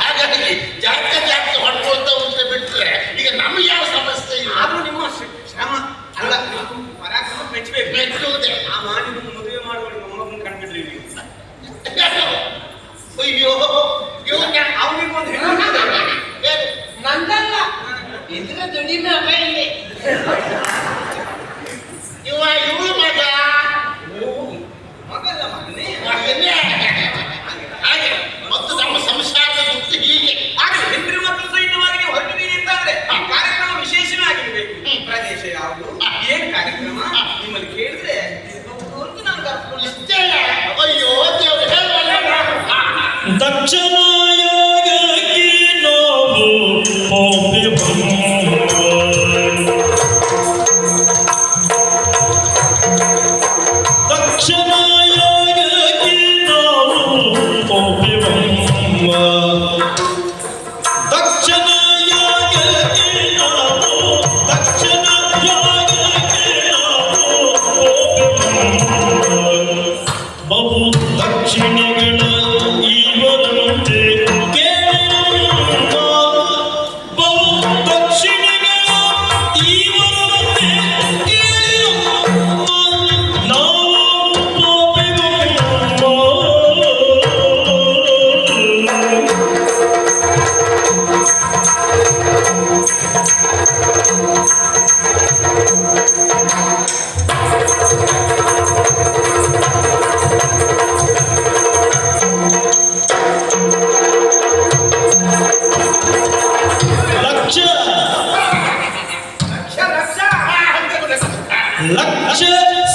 ಹಾಗಾಗಿ ಜಾತಿ ಹೊಡ್ಕೊಳ್ತಾ ಉಂಟೆ ಬಿಟ್ರೆ ಈಗ ನಮ್ಗೆ ಯಾವ ಸಮಸ್ಯೆ ಇಲ್ಲ. ಆದ್ರೂ ನಿಮ್ಮ ಶ್ರಮ ಅಲ್ಲ, ಪರಾಕ್ರಮ ಮೆಚ್ಚಬೇಕು. ಮೆಚ್ಚುವುದೇ ಆ ಮಾಡಿ ಮದುವೆ ಮಾಡುವ ಮೊಮ್ಮಗನ ಕಂಡ್ಬಿಟ್ರಿ ನೀವು. ಅಯ್ಯೋ ಅವನಿಗೊಂದು ನಂದಲ್ಲ ಇದ್ರ ದುಡಿಮೆ ಅಭಯ ಇದೆ. ಇವಳು ಮಗ ಮಗಲ್ಲ ಮಗನೇ. ಮಗನೇ. ಹಾಗೆ ಮತ್ತು ನಮ್ಮ ಸಂಸಾರದ ಗುರ್ತು ಹೀಗೆ. ಆಗ ಹೆಂಡ್ರಿ ಮತ್ತು ಸಹಿತವಾಗಿ ಹೊರಟಿದ್ದೀರಿ ಅಂತಂದ್ರೆ ಕಾರ್ಯಕ್ರಮ ವಿಶೇಷವಾಗಿರ್ಬೇಕು. ಪ್ರದೇಶ ಯಾವುದು, ಏನ್ ಕಾರ್ಯಕ್ರಮ ನಿಮ್ಮಲ್ಲಿ ಕೇಳಿದ್ರೆ ನಾನು ಕರ್ಕೊಂಡು ಇಷ್ಟೇ. ಅಯ್ಯೋ ದೇವ್ರು ಹೇಳುವಲ್ಲ. ದಕ್ಷಿಣಾಯಾಗಕ್ಕೆ ನಾವು ಹೋಗಿ ದಕ್ಷಿಣಾಯಾಗಕ್ಕೆ ನಾವು ಹೋಗಿ ದಕ್ಷಿಣಾಯಾಗಕ್ಕೆ ನಾವು ಬಹು ದಕ್ಷಿಣೆಗಳ ಇವರಂತೆ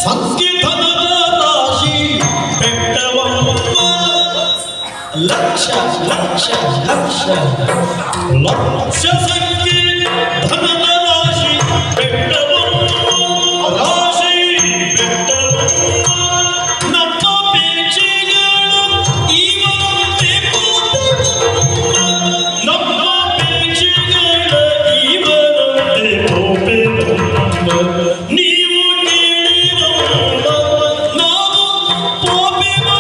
ಸಂಕೀರ್ತನದ ರಾಶಿ ಬೆಟ್ಟವಮ್ಮ ಲಕ್ಷ ಲಕ್ಷ ಲಕ್ಷ ಲಕ್ಷ ಸಂಖ್ಯೆ ಧನದ ರಾಶಿ ಬೆಟ್ಟವಮ್ಮ ರಾಶಿ ಬೆಟ್ಟವಮ್ಮ ನಮ್ಮ ಪೇಕ್ಷೆಗಳು ಇವರಂತೆ ನಮ್ಮ ಪೇಕ್ಷೆಗಳ ಇವರಂತೆ ಪೋಪೆರಮ್ಮ ನೀವು ಕೇಳಿರಮ್ಮ ನಾವು ಪೋಪೆರಮ್ಮ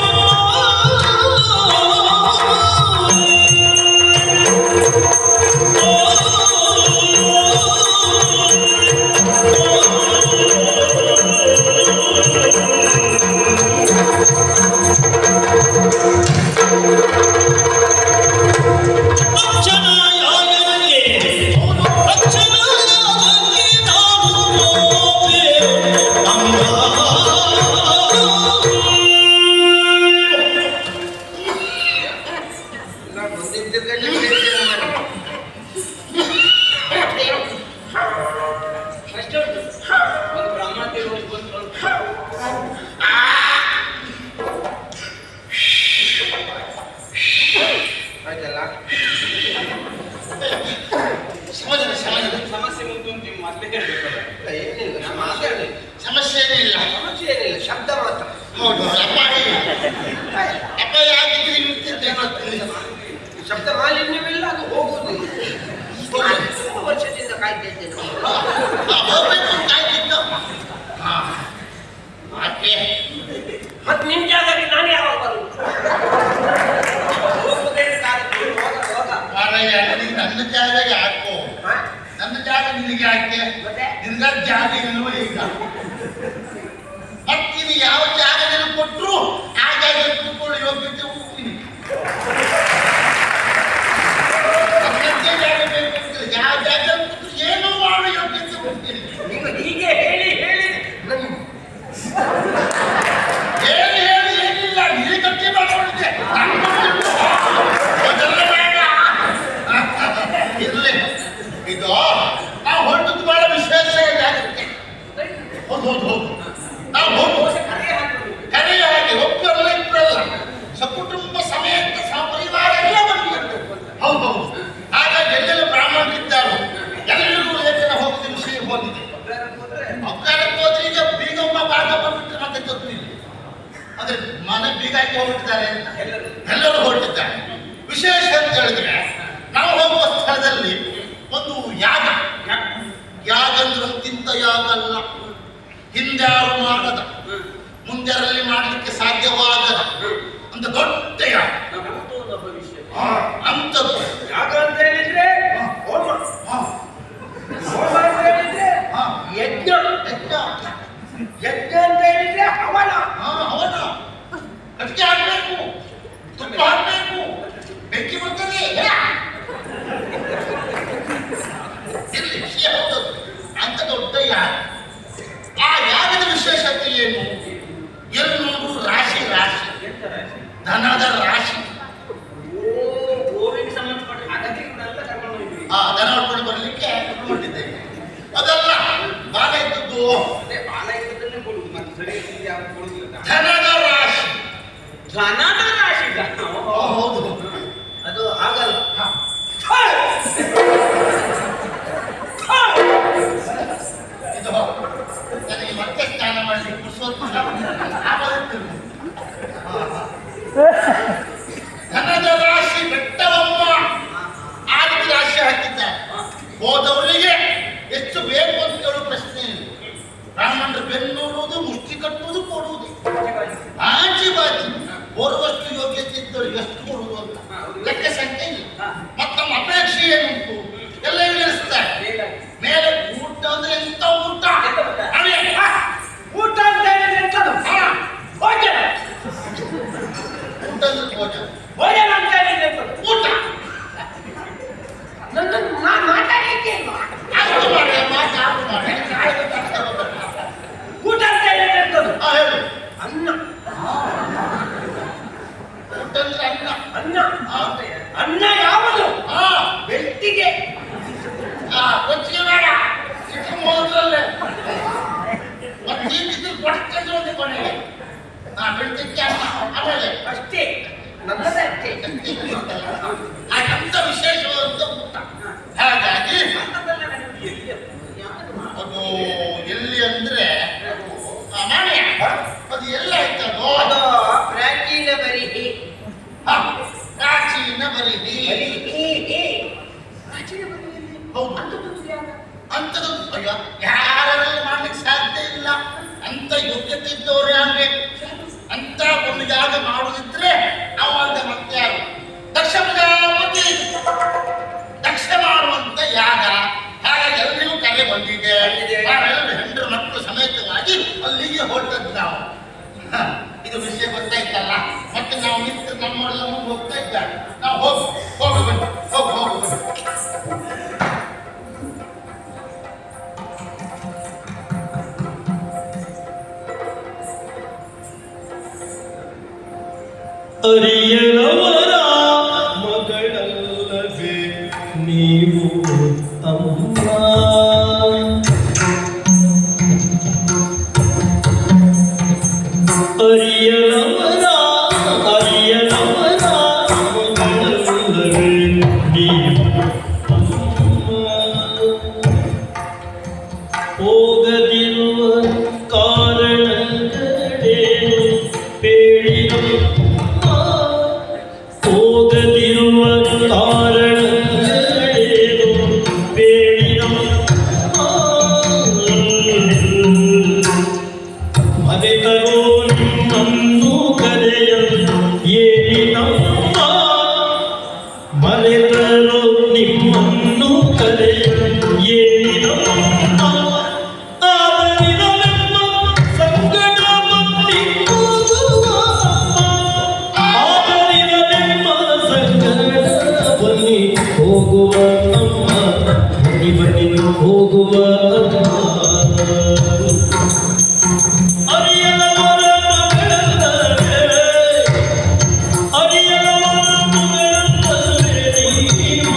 ಒಂದು ಬ್ರಹ್ಮ ದೇವರು ಬಂದ್ರು ಆಯ್ತಲ್ಲ. ಸಮಾಧಾನ ಸಮಾಧಾನ. ಸಮಸ್ಯೆ ಉಂಟು ಅಂತ ನೀವು ಮೊದಲೇ ಹೇಳ್ಬೇಕಲ್ಲ. ಏನಿಲ್ಲ ನಾನು ಮಾತಾಡಿ ಸಮಸ್ಯೆ ಏನಿಲ್ಲ. ಸಮಸ್ಯೆ ಏನಿಲ್ಲ, ಶಬ್ದ ಮಾತ್ರ. ಹೌದು ಅಪ್ಪಾಯಿ ಅಪ್ಪಾಯಿ ಆಗಿದ್ರೆ ಇರ್ತಿದ್ದೆ. ಶಬ್ದ ಮಾಲಿನ್ಯವಿಲ್ಲ, ಅದು ಹೋಗುದು. ತುಂಬ ವರ್ಷದಿಂದ ಕಾಯ್ತಾ ಇದ್ದೇನೆ. ಹೋಗ್ಬೇಕು ಅಂತ ಕಾಯ್ತಿದ್ದು. ಆಕೆ ಮತ್ತೆ ನಿಮ್ ಜಾಗಕ್ಕೆ ನಾನು ಯಾವಾಗ ಬರುದು? ಹೋಗುದೇ ಕಾಲ ಹೋಗ. ಮಾರಾಯ ನಿನಗೆ ನನ್ನ ಜಾಗ ಹಾಕೋ. ನನ್ನ ಜಾಗ ನಿನಗೆ ಯಾಕೆ? ನಿನಗ ಜಾಗ ಇಲ್ವೋ ಈಗ? ಮತ್ತಿನಿ ಯಾವ ಜಾಗದಲ್ಲಿ ಕೊಟ್ಟರು ಆ ಜಾಗ ಕೂತ್ಕೊಳ್ಳೋ ಯೋಗ್ಯತೆ ಹೋಗ್ತೀನಿ. ನನ್ನದೇ ಜಾಗ ಬೇಕು ಅಂತಿಲ್ಲ. ಯಾವ ಜಾಗ ಕೂತು ಏನೋ ಮಾಡೋ ಯೋಗ್ಯತೆ ಹೋಗ್ತೀನಿ. ನೀವು ಹೀಗೆ ಹೇಳಿ ಹೇಳಿ ಹೇಳಿ ಹೇಳಿ ಏನಿಲ್ಲ, ನೀನು ಗಟ್ಟಿ ಮಾಡ್ಕೊಂಡಿದ್ದೆ. ಇರ್ಲಿ, ಇದು ನಾವು ಹೊರಟದ್ದು ಬಹಳ ವಿಶೇಷ ಜಾಗಕ್ಕೆ. ಹೌದು ಹೌದು ಹೌದು, ನಾವು ಹೋಗುದು ಕರೆಯ ಹಾಗೆ ಒಬ್ಬರಲ್ಲ ಇಬ್ಬರಲ್ಲ, ಸಕುಟುಂಬ ಸಮೇತ ಸಪರಿವಾರ ಎಲ್ಲ ಬಂದಿತ್ತು. ಹೌದು ಹೌದು, ಹಾಗಾಗಿ ಎಲ್ಲೆಲ್ಲ ಬ್ರಾಹ್ಮಣರಿದ್ದಾರೋ ಎಲ್ಲರಿಗೂ ಲೇಖನ ಹೋಗಿದ ವಿಷಯ ಹೋಗಿದೆ. ಒಬ್ಬರಕ್ಕೆ ಹೋದ್ರೆ ಈಗ ಬೀಗಮ್ಮ ಭಾಗ ಬಂದ್ಬಿಟ್ರೆ ಮತ್ತೆ ಗೊತ್ತಿಲ್ಲ. ಅಂದ್ರೆ ಮನೆ ಬೀಗ ಹಾಕಿ ಹೋಗ್ಬಿಟ್ಟಿದ್ದಾರೆ ಅಂತ ಎಲ್ಲರೂ ಹೊರಟಿದ್ದಾರೆ. ವಿಶೇಷ ಅಂತ ಹೇಳಿದ್ರೆ ನಾವು ಹೋಗುವ ಸ್ಥಳದಲ್ಲಿ ಒಂದು ಯಾಗ. ಯಾಗ ಅಂದ್ರೆ ಅಂತಿಂತ ಯಾಗ ಅಲ್ಲ, ಹಿಂದ್ಯಾರು ಮಾಡದ, ಮುಂದ್ಯಾರಲ್ಲಿ ಮಾಡಲಿಕ್ಕೆ ಸಾಧ್ಯವಾಗದ ಅಂತ ದೊಡ್ಡ ಯಾಗ. ಅಂಥದ್ದು ಯಾಗ ಅಂತ ಹೇಳಿದ್ರೆ ಹೋಮ. ಹೋಮ ಅಂತ ಹೇಳಿದ್ರೆ ಯಜ್ಞ. ಯಜ್ಞ. ಯಜ್ಞ ಅಂತ ಹೇಳಿದ್ರೆ ಹವನ. ಅವನ ಅಡಿಕೆ ಹಾಕ್ಬೇಕು, ತುಪ್ಪ ಹಾಕ್ಬೇಕು, ಬೆಂಕಿ ಬರ್ತದೆ. ಇಲ್ಲಿ ವಿಷಯ ಹೌದದು. ಅಂತ ದೊಡ್ಡ ಯಾಗ. ಆ ಯಾಗದ ವಿಶೇಷತೆ ಏನು? ಎಲ್ಲಿ ನೋಡು ರಾಶಿ ರಾಶಿ, ಧನದ ರಾಶಿ. ಗೋವಿಗೆ ಸಂಬಂಧಪಟ್ಟ ಅಗತ್ಯ ಕರ್ಕೊಂಡು ಹೋಗಿದ್ವಿ. ದನ ಹೊಡ್ಕೊಂಡು ಬರ್ಲಿಕ್ಕೆ ಹೊರಟಿದ್ದೇವೆ. ಅದಲ್ಲ, ಬಾಲ ಇದ್ದದ್ದು ಅದೇ ಬಾಲ ಇದ್ದದನ್ನೇ ಕೊಡುದು, ಮತ್ತೆ ಸರಿ ಯಾವ ಕೊಡುದಿಲ್ಲ. ಧನದ ರಾಶಿ. ಧನದ ರಾಶಿ. ಹೌದು, ಅದು ಆಗಲ್ಲ. ಇದು ನನಗೆ ಮತ್ತೆ ಸ್ನಾನ ಮಾಡಲಿಕ್ಕೆ ಸ್ವಲ್ಪ ಧನದ ರಾಶಿ ಬೆಟ್ಟವಮ್ಮ ಆದಿತ್ಯ ರಾಶಿ ಹಾಕಿದ್ದಾರೆ. ಹೋದವರಿಗೆ ಎಷ್ಟು ಬೇಕು ಅಂತ ಕೇಳುವ ಪ್ರಶ್ನೆ ಇಲ್ಲ. ಬ್ರಾಹ್ಮಣರು ಬೆನ್ನುವುದು, ಮುಷ್ಟಿ ಕಟ್ಟುವುದು, ಕೊಡುವುದು ಆಚೆ ಬಾಚಿ ಓರ್ವಷ್ಟು ಯೋಗ್ಯತೆ ಇದ್ದವರು ಎಷ್ಟು ಕೊಡುವುದು ಅಂತ ಲೆಕ್ಕ ಸಂಖ್ಯೆ ಇಲ್ಲ. ಮತ್ತು ನಮ್ಮ ಅಪೇಕ್ಷೆ ಏನುಂಟು ಎಲ್ಲ ಇಳಿಸ್ತಾರೆ. ಮೇಲೆ ಊಟ ಅಂದ್ರೆ ಎಂತ ಊಟ? ಊಟ ಅಂತ ಹೇಳಿದ್ರೆ ಎಂತದು? ಭೋಜನ. ಊಟ ಅಂದ್ರೆ ಭೋಜನ. ಭೋಜನ ಅಂತ ಹೇಳಿದ್ರೆ ಎಂತದು? ಊಟ. ನಾನು ಮಾತಾಡಲಿಕ್ಕೆ ಅಷ್ಟು ಮಾಡಿ ಮಾತು ಮಾಡಿ. ಊಟ ಅಂತ ಹೇಳಿದ್ರೆ ಎಂತದು? ಹೇಳು. ಅನ್ನ. ಊಟ ಅಂದ್ರೆ ಅನ್ನ. ಅನ್ನ. ಅನ್ನ ಯಾವುದು? ಹಾ ಬೆಟ್ಟಿಗೆ ಹೌದು. ಅಂಥದ್ದೊಂದು ಯಾಗ. ಅಂಥದ್ದು ಅಯ್ಯ ಯಾರೆಲ್ಲ ಮಾಡ್ಲಿಕ್ಕೆ ಸಾಧ್ಯ ಇಲ್ಲ. ಅಂತ ಯೋಗ್ಯತೆ ಇದ್ದವರೇ ಆಗ್ಬೇಕು. ಅಂತ ಒಂದು ಯಾಗ ಮಾಡುದಿದ್ರೆ ಅವಾಗ ಮತ್ತೆ ಯಾರು ದಕ್ಷ ಪ್ರಜಾಪತಿ ದಕ್ಷ ಮಾಡುವಂತ ಯಾಗ. ಹಾಗಾಗಿ ಎಲ್ರಿಗೂ ಕಲೆ ಬಂದಿದೆ. ನಾವೆಲ್ಲರೂ ಹೆಂಡರು ಮಕ್ಕಳು ಸಮೇತವಾಗಿ ಅಲ್ಲಿಗೆ ಹೊರಟದ್ದು ನಾವು. ಇದು ವಿಷಯ ಗೊತ್ತಾಯ್ತಲ್ಲ. ಮತ್ತೆ ನಾವು ನಿಂತು ನಮ್ಮಲ್ಲ ಮುಂದೆ ಹೋಗ್ತಾ ಇದ್ದಾರೆ. ನಾವು ಹೋಗಿ ಬನ್ನಿ. ಅರಿಯಲವರ ಮಗಳಲ್ಲವೇ ನೀವು ಅಮ್ಮ. ಅರಿಯಲವರ ಮಗಳಲ್ಲವೇ ನೀವು ಅಮ್ಮ. ಹೋಗದಿರುವ ಕಾರಣಗಳೇನು ಬೇಡಿರೋ ಹೋಗದಿರುವ ಕಾರಣಗಳೇನು ಬೇಡಿರೋ ಮರೆತರೋ ನಿಮ್ಮನ್ನು ಕರೆಯಲು ಏನಿನಮ್ಮ. ಮರೆತರೋ ನಿಮ್ಮನ್ನು ಕರೆಯಲು ಏನಿನಮ್ಮ. ಆದರಿರಲೆಮ್ಮ ಸಂಕಟ ಬನ್ನಿ ಹೋಗುವ. ಆದರಿರಲೆಮ್ಮ ಸಂಕಟ ಬನ್ನಿ ಹೋಗುವ ಅಮ್ಮ. ಬನ್ನಿ ಬನ್ನಿ ಹೋಗುವ ಅಮ್ಮ. ಅರಿಯಲವರ ಮಗಳಲ್ಲವೇ ಅರಿಯಲವರ ಮಗಳಲ್ಲವೇ ನೀವು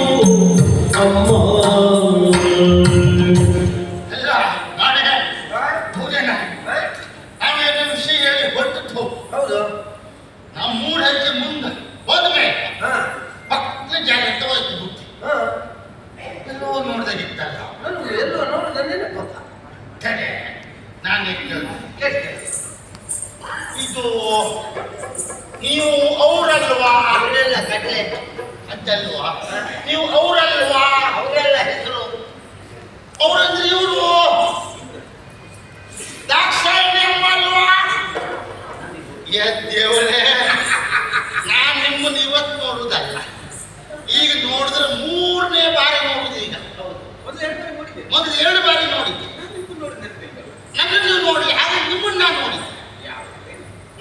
ಅಮ್ಮ. ಎಲ್ಲ ನಾಳೆ ಪೂಜೆನ ನಾವೇನು ವಿಷಯ ಹೇಳಿ ಹೊರಟು ಹೌದು. ನಾವು 3 ಹೆಜ್ಜೆ ಮುಂದೆ ಹೋದ್ಮೇಲೆ ಹಾ ಪಕ್ಕ ಜಾಗ್ರತವಾಯ್ತು ಬುದ್ಧಿ. ಹಾ ಎಲ್ಲೋ ನೋಡ್ದಾಗಿತ್ತಲ್ಲ. ನನಗೆ ಎಲ್ಲೋ ನೋಡಿದ ನೆನಪಲ್ಲ. ತಡೆ ನಾನು ಕೇಳಿ ಇದು ನೀವು ಅವರಲ್ವಾ? ಅವರೆಲ್ಲ ಕಡಲೆ ಅದಲ್ವಾ? ನೀವು ಅವರಲ್ವಾ? ಅವರೆಲ್ಲ ಹೆಸರು. ಅವರಂದ್ರೆ ಇವರು ದಾಕ್ಷಾಯಣಿ ಅಮ್ಮ ಅಲ್ವಾ? ದೇವರೇ, ನಾನು ನಿಮ್ಮನ್ನು ಇವತ್ತು ನೋಡುವುದಲ್ಲ, ಈಗ ನೋಡಿದ್ರೆ 3ನೇ ಬಾರಿ ನೋಡುದು. ಈಗ ಒಂದು ಎರಡು ಬಾರಿ ನೋಡಿದೆ. ಮೊದಲು 2 ಬಾರಿ ನೋಡಿದ್ದೆ. ನೋಡಿ ನೆನಪಿಲ್ಲ. ನನ್ನನ್ನು ನೋಡಿ ಹಾಗೆ ನಿಮ್ಮನ್ನು ನಾನು ನೋಡಿದ್ದೆ.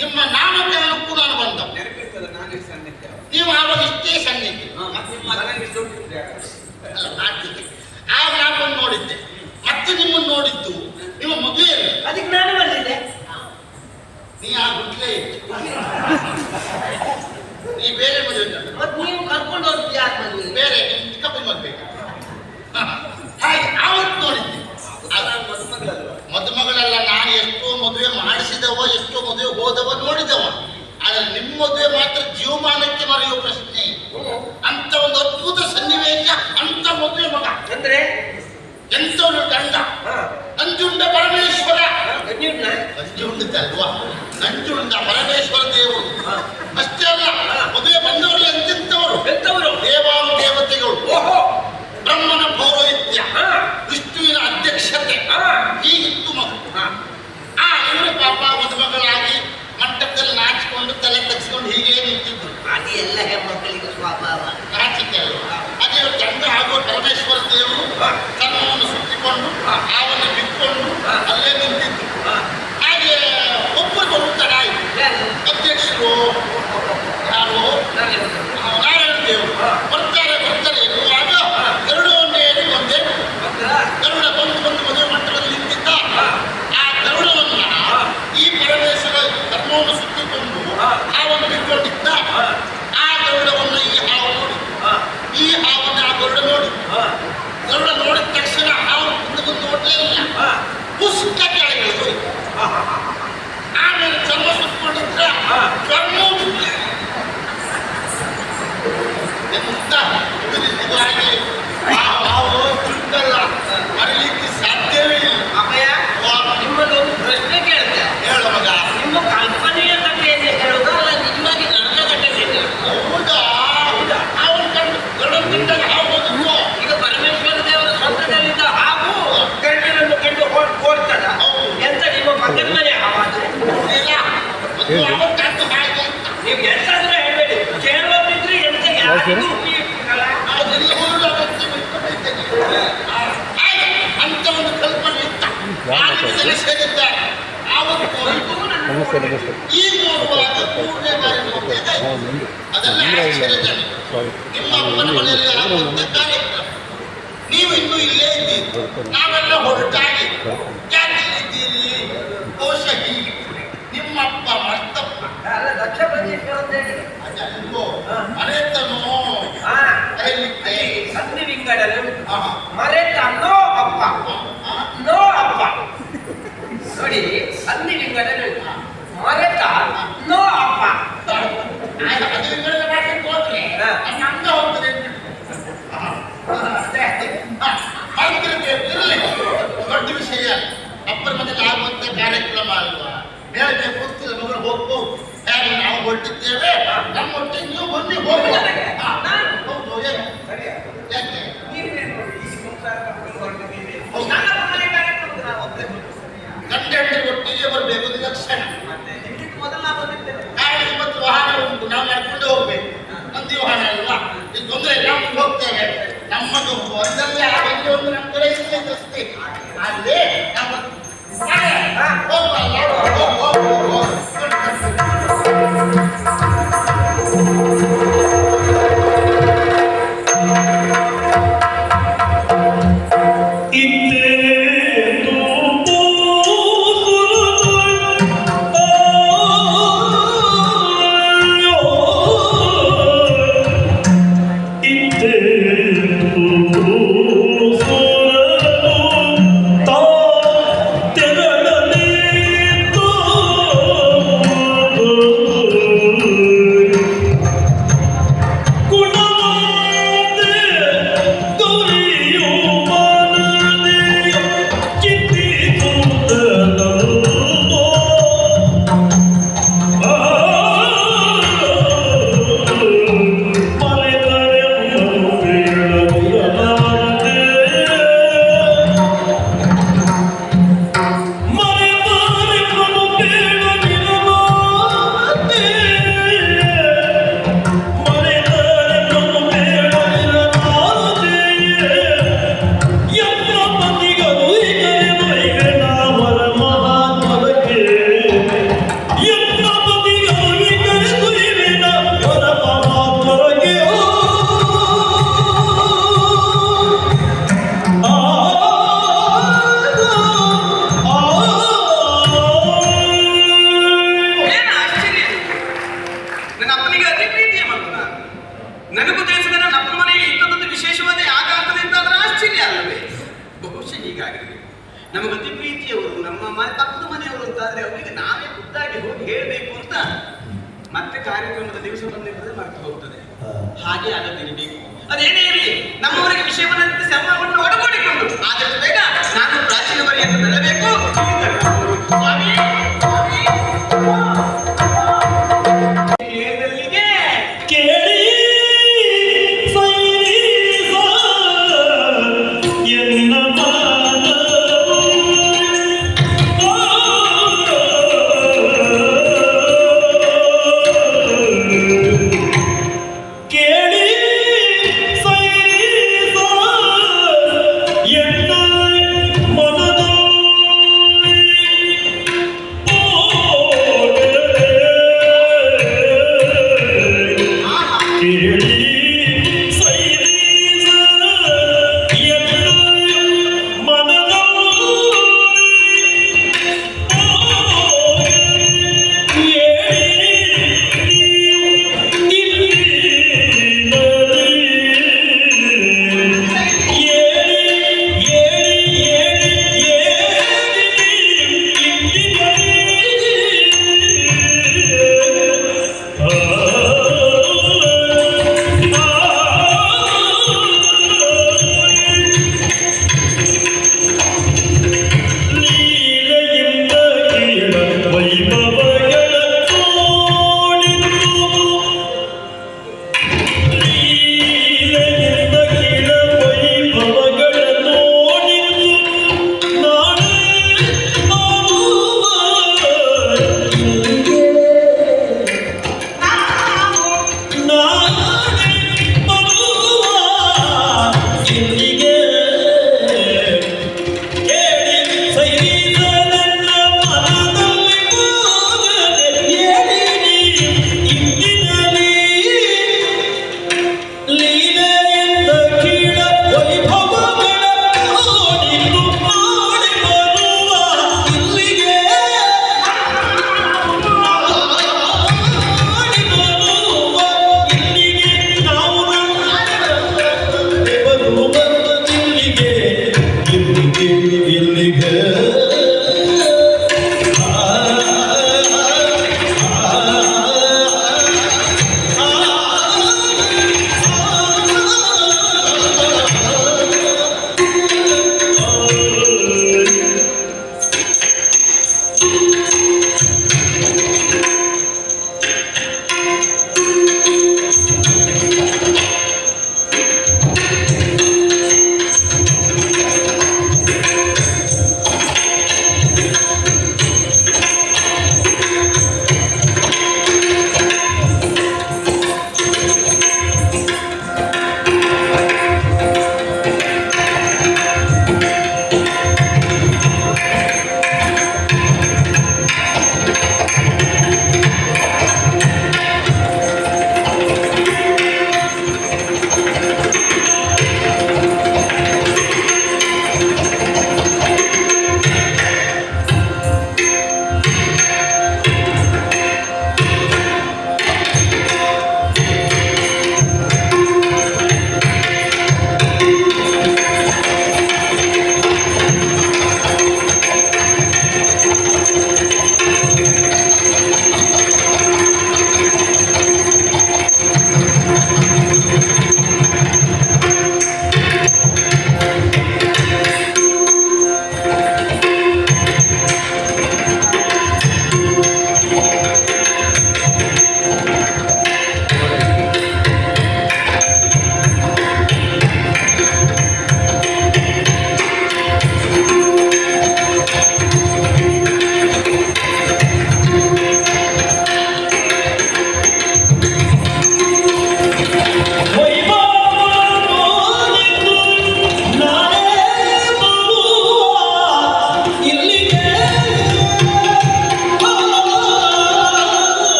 ನಿಮ್ಮ ನಾಮಕರಣಕ್ಕೂ ನಾನು ಬಂದ. ನೆನಪಿರ್ತದೆ ನಾನು ಸನ್ನಿಧ್ಯ. ನೀವು ಆವಾಗ ಇಷ್ಟೇ ಸನ್ನಿಧಿ ಮತ್ತೆ ನಿಮ್ಮ ಮಗನಿಗೆ ದೊಡ್ಡ ಅಲ್ಲ ಮಾಡ್ತಿದ್ದೆ. ಆಗ ನಾನು ಬಂದು ನೋಡಿದ್ದೆ. ಮತ್ತೆ ನಿಮ್ಮನ್ನು ನೋಡಿದ್ದು ನಿಮ್ಮ ಮದುವೆಯಲ್ಲಿ. ಅದಕ್ಕೆ ನಾನು ಬಂದಿದ್ದೆ. ನೀ ಆ ಗುಡ್ಲೇ ಇತ್ತು. ನೀ ಬೇರೆ ಮದುವೆ ಇದ್ದದ್ದು. ಮತ್ತೆ ನೀವು ಕರ್ಕೊಂಡು ಹೋಗ್ತೀವಿ ಯಾರು ಮದುವೆ? ಬೇರೆ ನಿಮ್ಮ ಚಿಕ್ಕಪ್ಪನ ಮದುವೆ. ಹಾಗೆ ಆವತ್ತು ನೋಡಿದ್ದೆ. ಮದುಮಗಳಲ್ವಾ? ಮದುಮಗಳಲ್ಲ, ನಾನು ಎಷ್ಟೋ ಮದುವೆ ಮಾಡಿಸಿದವ, ಎಷ್ಟೋ ಮದುವೆ ಹೋದವ ನೋಡಿದವ. ಆದ್ರೆ ನಿಮ್ಮ ಮದುವೆ ಮಾತ್ರ ಜೀವಮಾನಕ್ಕೆ ಮರೆಯುವ ಪ್ರಶ್ನೆ. ಅಂತ ಒಂದು ಅದ್ಭುತ ಸನ್ನಿವೇಶ, ಅಂತ ಮದುವೆ ಮಗ ಅಂದ್ರೆ ಎಂತವನು ಗಂಡ ನಂಜುಂಡ ಪರಮೇಶ್ವರ. ನಂಜುಂಡದಲ್ವಾ? ನಂಜುಂಡ ಪರಮೇಶ್ವರ ದೇವರು. ಅಷ್ಟೇ ಅಲ್ಲ, ಮದುವೆ ಬಂದವರು ಎಂತೆಂಥವರು ಎಂತವರು? ದೇವಾನು ದೇವತೆಗಳು. ಓಹೋ ಬ್ರಹ್ಮನ ಪೌರೋಹಿತ್ಯ, ವಿಷ್ಣುವಿನ ಅಧ್ಯಕ್ಷತೆ, ಹೀಗಿತ್ತು ಮಗು. ಇವರು ಪಾಪ ಮದುಮಗಳಾಗಿ ಮಂಟಪದಲ್ಲಿ ನಾಚಿಕೊಂಡು ತಲೆ ತಗ್ಸ್ಕೊಂಡು ಹೀಗೆ ನಿಂತಿದ್ರು. ಅದು ಎಲ್ಲ ಹೆಣ್ಮಕ್ಕಳಿಗೆ ಸ್ವಭಾವ. ನಾಚಿಕೆ ಅಲ್ವಾ? ಅದೇ ಗಂಡ ಹಾಗೂ ಪರಮೇಶ್ವರ ದೇವರು ಕರ್ಮವನ್ನು ಸುತ್ತಿಕೊಂಡು ಹಾವನ್ನು ಬಿಟ್ಕೊಂಡು ಅಲ್ಲೇ ನಿಂತಿದ್ರು. ಹಾಗೆ ಒಬ್ಬರು ತಡಾಯಿತು. ಅಧ್ಯಕ್ಷರು ಯಾರು? ನಾರಾಯಣ ದೇವರು ಬರ್ತಾರೆ. ಎನ್ನುವಾಗ 2 ಒಂದೇ ಅದೆಲ್ಲವೂ ಅಗತ್ಯ ಬಿಟ್ಟುಬಿಟ್ಟಿದ್ದೇನೆ. ಹಾಗೆ ಅಂತ ಒಂದು ಕಲ್ಪನೆ ಇತ್ತ. ನಾಲ್ಕು ಜನ ಸೇರಿದ್ದಾರೆ. ಆವತ್ತು ಈ ನೋಡುವಾಗ ಮೂರನೇ ಬಾರಿ ನೋಡ್ಬೇಕಾಯ್ತು. ಅದೆಲ್ಲ ಆಶ್ಚರ್ಯಜನಕ. ನಿಮ್ಮ ಅಪ್ಪನ ಮನೆಯಲ್ಲಿ ಆಗುವಂತ ಕಾರ್ಯಕ್ರಮ. ನೀವು ಇನ್ನೂ ಇಲ್ಲೇ ಇದ್ದೀರಿ. ನಾವೆಲ್ಲ ಹೊರಟಾಗಿ ಯಾಕಿಲ್ಲಿದ್ದೀರಿ? ಬಹುಶಃ ಹೀಗೆ ನಿಮ್ಮಪ್ಪ ಮರ್ತಪ್ಪ ಅಲ್ಲ ದಕ್ಷ ಬದೀಶ್ವರ ಅಂತ ಹೇಳಿ ಅದಲ್ವೋ ಮರೆತನೋ ಕೈಲಿಕ್ಕೆ ಸಂಧಿ ವಿಂಗಡನೆ ಹಾ. ಮರೆತ ನೋ ಅಪ್ಪ ನೋ ಅಪ್ಪ ನೋಡಿ ಸಂಧಿ ವಿಂಗಡನೆ ಮರೆತ ನೋ ಅಪ್ಪ ಅದು ವಿಂಗಡಣೆ ಮಾಡ್ಲಿಕ್ಕೆ ಹೋದ್ರೆ ನಮ್ಮ ಅಂಗ ಹೋಗ್ತದೆ ಅಂತ. ಮರೆತಿರುತ್ತೆ ಇರಲಿ, ದೊಡ್ಡ ವಿಷಯ. ಅಪ್ಪನ ಮನೆಯಲ್ಲಿ ಆಗುವಂತ ಕಾರ್ಯಕ್ರಮ ಅಲ್ವಾ? ಬೆಳಗ್ಗೆ ಗೊತ್ತಿಲ್ಲ ಮಗಳು ಹೋಗ್ಬೋದು. ಹೇಗೆ ನಾವು ಹೊರಟಿದ್ದೇವೆ, ನಮ್ಮ ಒಟ್ಟಿಗೆ ನೀವು ಬನ್ನಿ ಹೋಗುವ. ಹೌದು, ಏನು? ಯಾಕೆ? ಗಂಡ ಹೆಂಡತಿ ಒಟ್ಟಿಗೆ ಬರಬೇಕು, ಅದು ಲಕ್ಷಣ. ಕಾರಣ ಇವತ್ತು ವಾಹನ ಉಂಟು, ನಾವು ನಡ್ಕೊಂಡು ಹೋಗ್ಬೇಕು. ನಂದಿ ವಾಹನ ಅಲ್ವಾ? ಇದು ತೊಂದರೆ ಇಲ್ಲ, ನಾವು ಹೋಗ್ತೇವೆ. ನಮ್ಮ ಒಂದಲ್ಲೇ ಆಗಲಿ ಒಂದು ನಮ್ಮ ಕಡೆ ಇಲ್ಲೇ ಅಷ್ಟೇ. ಅಲ್ಲಿ ನಮ್ಮ ನನಗೂ ತಿಳಿಸಿದ ನನ್ನ ಅಪ್ಪನ ಮನೆಗೆ ಇಂಥದ್ದೊಂದು ವಿಶೇಷವಾದ ಯಾಕೆ ಆಗ್ತದೆ ಅಂತ ಅದರ ಆಶ್ಚರ್ಯ ಅಲ್ಲವೇ? ಬಹುಶಃ ಹೀಗಾಗಿರಬೇಕು. ನಮ್ಮ ಅತಿ ಪ್ರೀತಿಯವರು, ನಮ್ಮ ಪಕ್ಕದ ಮನೆಯವರು ಅಂತಾದ್ರೆ ಅವರಿಗೆ ನಾವೇ ಖುದ್ದಾಗಿ ಹೋಗಿ ಹೇಳಬೇಕು ಅಂತ ಮತ್ತೆ ಕಾರ್ಯಕ್ರಮದ ದಿವಸ ಬಂದಿದ್ದರೆ ಮರೆತು ಹೋಗ್ತದೆ. ಹಾಗೆ ಆಗದಿರಬೇಕು. ಅದೇನೇ ಇರಲಿ, ನಮ್ಮವರಿಗೆ ವಿಷಯವನ್ನ ಸರ್ವವನ್ನು ಒಡಗೂಡಿಕೊಂಡು ಆದಷ್ಟು ಬೇಗ ನಾನು ಪ್ರಾಚೀನ ಬರಿಯನ್ನು ಬೆಳಬೇಕು. ಸ್ವಾಮಿ ಕೇಳಿ ಎನ್ನ ಕೇಳಿ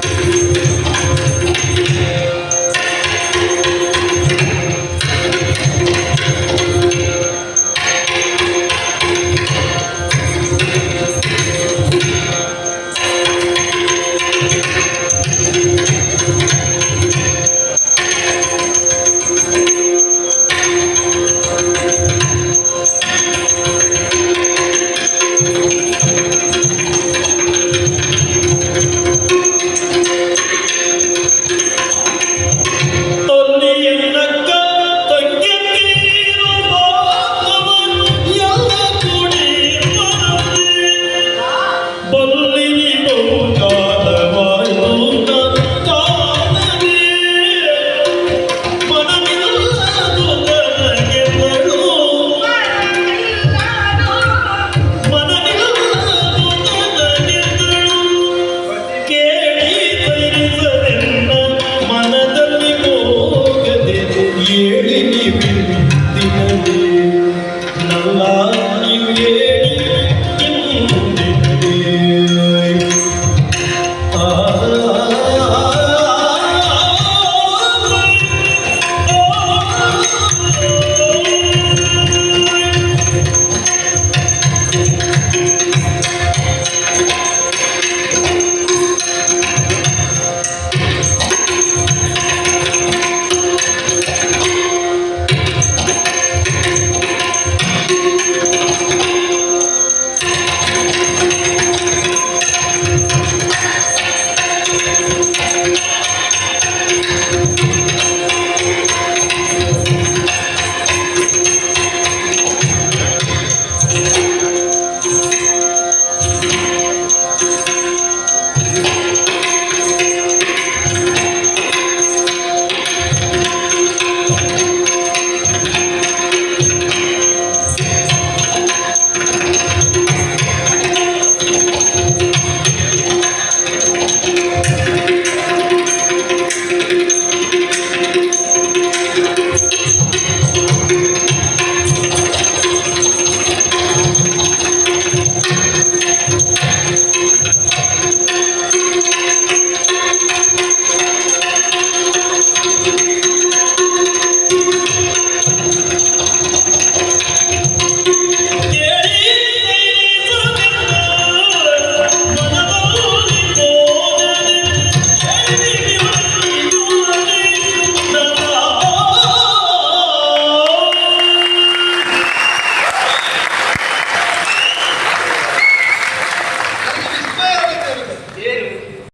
ಆ